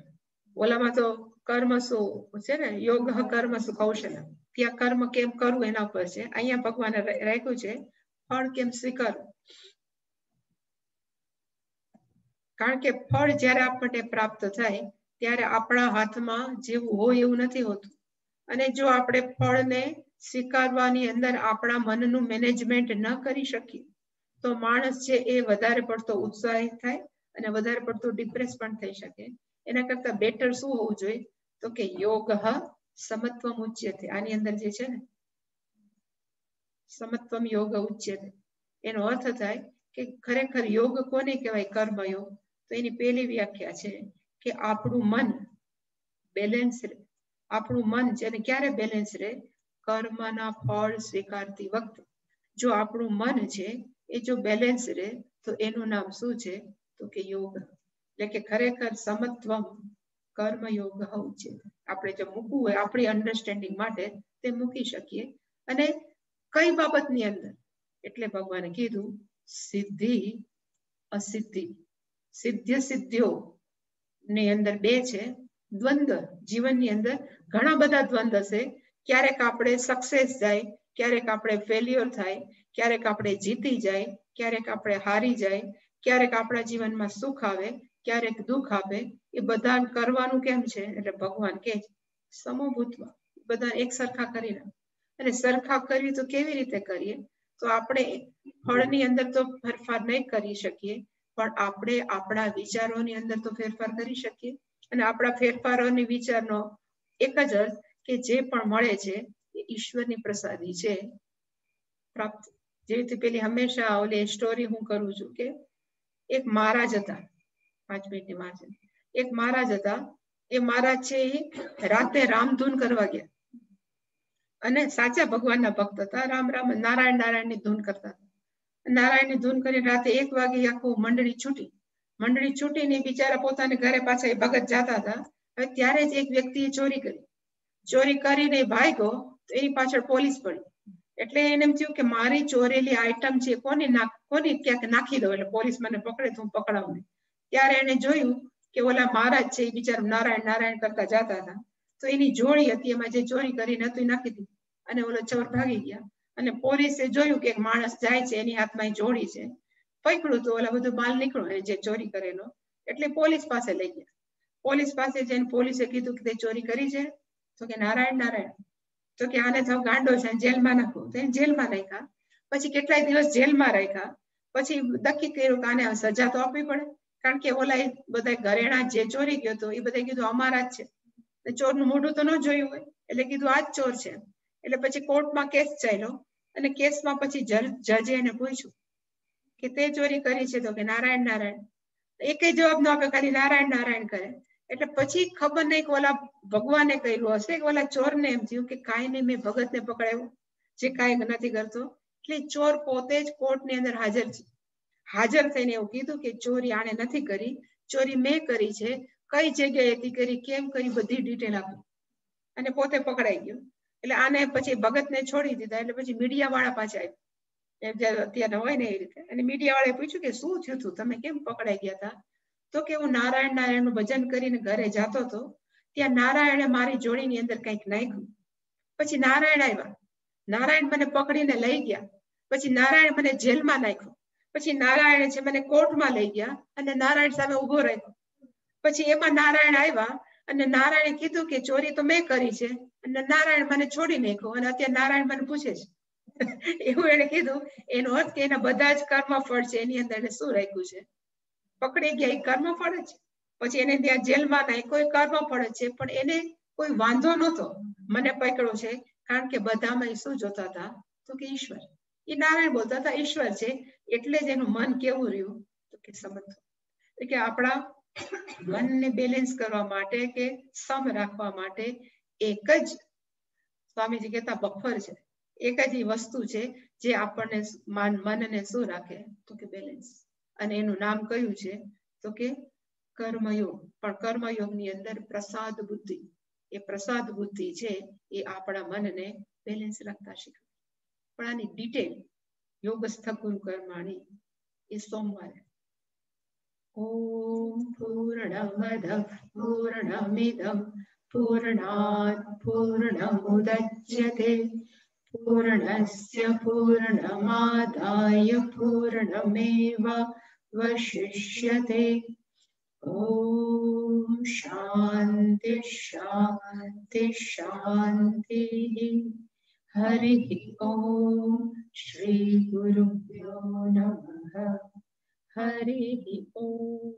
ઓલામાં તો કર્મ શું છે ને, યોગ કર્મ શું કૌશલ્ય, ત્યાં કર્મ કેમ કરવું એના ઉપર છે. અહીંયા ભગવાને રાખ્યું છે ફળ કેમ સ્વીકારવું. કારણ કે ફળ જ્યારે આપણને પ્રાપ્ત થાય ત્યારે આપણા હાથમાં જેવું હોય એવું નથી હોતું. અને જો આપણે ફળને સ્વીકારવાની અંદર આપણા મનનું મેનેજમેન્ટ ન કરી શકીએ તો માણસ છે એ વધારે પડતો ઉત્સાહિત થાય અને વધારે પડતો ડિપ્રેસ પણ થઈ શકે. એના કરતા બેટર શું હોવું જોઈએ? તો કે યોગ સમત્વમ ઉચ્યતે. આની અંદર જે છે ને સમત્વમ યોગ ઉચ્યતે, એનો અર્થ થાય કે ખરેખર યોગ કોને કહેવાય? કર્મયોગ. તો એની પહેલી વ્યાખ્યા છે કે આપણું મન બેલેન્સ રહે. આપણું મન જેને ક્યારે બેલેન્સ રહે? કર્મના ફળ સ્વીકારતી વખતે. જો આપણું મન છે એ જો બેલેન્સ રહે તો એનું નામ શું છે? તો કે યોગ. એટલે કે ખરેખર સમત્વમ કર્મયોગ ઉચ્યતે. આપણે જો મૂકવું હોય આપણી અન્ડરસ્ટેન્ડિંગ માટે તે મૂકી શકીએ. અને કઈ બાબતની અંદર? એટલે ભગવાને કીધું સિદ્ધિ અસિદ્ધિ. સિદ્ધ સિદ્ધિઓ ની અંદર બે છે. દ્વંદ્વ, જીવનની અંદર ઘણા બધા દ્વંદ્વ છે. ક્યારેક આપણે સક્સેસ જાય, ક્યારેક આપણે ફેલ્યોર થાય, ક્યારેક આપણે જીતી જાય, ક્યારેક આપણે હારી જાય, ક્યારેક આપણા જીવનમાં સુખ આવે, ક્યારેક દુઃખ આપે. એ બધા કરવાનું કેમ છે? એટલે ભગવાન કે સમભૂત્વ, બધા એક સરખા કરી નાખે. અને સરખા કરવી તો કેવી રીતે કરીએ? તો આપણે ફળની અંદર તો ફેરફાર નહીં કરી શકીએ, પણ આપણે આપણા વિચારોની અંદર તો ફેરફાર કરી શકીએ. અને આપણા ફેરફારોની વિચારનો એક જ અર્થ કે જે પણ મળે છે એ ઈશ્વરની પ્રસાદી છે પ્રાપ્ત. જે રીતે પેલી હંમેશા ઓલી સ્ટોરી હું કરું છું કે એક મહારાજ હતા, 5 મિનિટની વાત છે. એક મહારાજ હતા, એ મહારાજ છે એ રાતે રામધૂન કરવા ગયા અને સાચા ભગવાનના ભક્ત હતા. રામ રામ નારાયણ નારાયણની ધૂન કરતા હતા. નારાયણની ધૂન કરીને રાતે 1 વાગે આખું મંડળી છૂટી. મંડળી છૂટીને બિચારા પોતાને ઘરે પાછા ભગત જતા હતા. હવે ત્યારે જ એક વ્યક્તિએ ચોરી કરી. ચોરી કરીને ભાગ્યો તો એની પાછળ પોલીસ પડી. એટલે એને એમ થયું કે મારી ચોરેલી આઈટમ છે કોની ક્યાંક નાખી દો, એટલે પોલીસ મને પકડે તો હું પકડાવું નહીં. ત્યારે એને જોયું કે ઓલા મહારાજ છે એ બિચારા નારાયણ નારાયણ કરતા જતા હતા, તો એની જોડી હતી એમાં જે ચોરી કરીને હતું એ નાખી દીધી અને ઓલો ચોર ભાગી ગયા. અને પોલીસે જોયું કે એક માણસ જાય છે, એની હાથમાં જોડી છે, પકડ્યું તો ઓલા બધું માલ નીકળ્યો જે ચોરી કરેલો. એટલે પોલીસ પાસે લઈ ગયા. પોલીસ પાસે જઈને પોલીસે કીધું કે તે ચોરી કરી છે? તો કે નારાયણ નારાયણ. તો કે આને તો ગાંડો છે, જેલમાં નાખો. તો એને જેલમાં રાખ્યા. પછી કેટલાય દિવસ જેલમાં રાખ્યા. પછી નક્કી કર્યું કે આને સજા તો આપવી પડે, કારણ કે ઓલા બધા ઘરેણા જે ચોરી ગયો હતો એ બધા કીધું અમારા જ છે. ચોરનું મોઢું તો ન જોયું હોય એટલે કીધું આ જ ચોર છે. એટલે પછી કોર્ટમાં કેસ ચાલ્યો અને કેસમાં પછી જજે એને પૂછ્યું કે તે ચોરી કરી છે? તો કે નારાયણ નારાયણ. એકે જવાબ ન આપે, ખાલી નારાયણ નારાયણ કરે. એટલે પછી ખબર નહીં કે ઓલા ભગવાને કર્યું હશે કે ઓલા ચોરને એમ થયું કે કાંઈ નહીં, મેં ભગતને પકડાયો જે કાંઈ નથી કરતો, એટલે ચોર પોતે જ કોર્ટની અંદર હાજર છે. હાજર થઈને એવું કીધું કે ચોરી આણે નથી કરી, ચોરી મેં કરી છે, કઈ જગ્યાએથી કરી, કેમ કરી, બધી ડિટેલ આપી અને પોતે પકડાઈ ગયો. એટલે આને પછી ભગતને છોડી દીધા. એટલે પછી મીડિયા વાળા પાછા આવ્યા, અત્યારે હોય ને એ રીતે. અને મીડિયા વાળાએ પૂછ્યું કે શું થયું હતું, તમે કેમ પકડાઈ ગયા હતા? તો કે હું નારાયણનું ભજન કરીને ઘરે જતો હતો, ત્યાં નારાયણે મારી જોડીની અંદર કંઈક નાખ્યું. પછી નારાયણ આવ્યા, નારાયણ મને પકડીને લઈ ગયા. પછી નારાયણ મને જેલમાં નાખ્યો. પછી નારાયણે છે મને કોર્ટમાં લઈ ગયા અને નારાયણ સામે ઉભો રાખ્યો. પછી એમાં નારાયણ આવ્યા અને નારાયણે કીધું કે ચોરી તો મેં કરી છે, અને નારાયણ મને છોડી નાખ્યો. અને અત્યારે નારાયણ મને પૂછે છે એવું એને કીધું. એનો અર્થ કે એના બધા જ કર્મફળ છે, એની અંદર એને શું રાખ્યું છે? પકડી ગયા એ કર્મફળ જ. પછી એને ત્યાં જેલમાં નાખ્યો, એ કર્મફળ જ છે. પણ એને કોઈ વાંધો નહોતો મને પકડ્યો છે, કારણ કે બધામાં શું જોતા હતા? તો કે ઈશ્વર. એ નારાયણ બોલતા હતા ઈશ્વર છે, એટલે જ એનું મન કેવું રહ્યું? તો કે સમજવું. એટલે કે આપણા મનને બેલેન્સ કરવા માટે કે સમ રાખવા માટે એક જ સ્વામીજી કહેતા બફર છે, એક જ વસ્તુ છે જે આપણને મનને શું રાખે? તો કે બેલેન્સ. અને એનું નામ કયું છે? તો કે કર્મયોગ. પણ કર્મયોગની અંદર પ્રસાદ બુદ્ધિ, એ પ્રસાદ બુદ્ધિ છે એ આપણા મનને બેલેન્સ રાખતા શીખવે. પણ આની ડિટેલ યોગસ્થ ગુરુ કર્માણી એ સોમવારે. ઓમ પૂર્ણમદ પૂર્ણમિદં પૂર્ણાત પૂર્ણમુદચ્યતે પૂર્ણસ્ય પૂર્ણમાદાય પૂર્ણમેવાવશિષ્યતે. ઓમ શાંતિ શાંતિ શાંતિ. હરિ ઓમ. શ્રી ગુરુભ્યો નમઃ. હરિ ઓમ.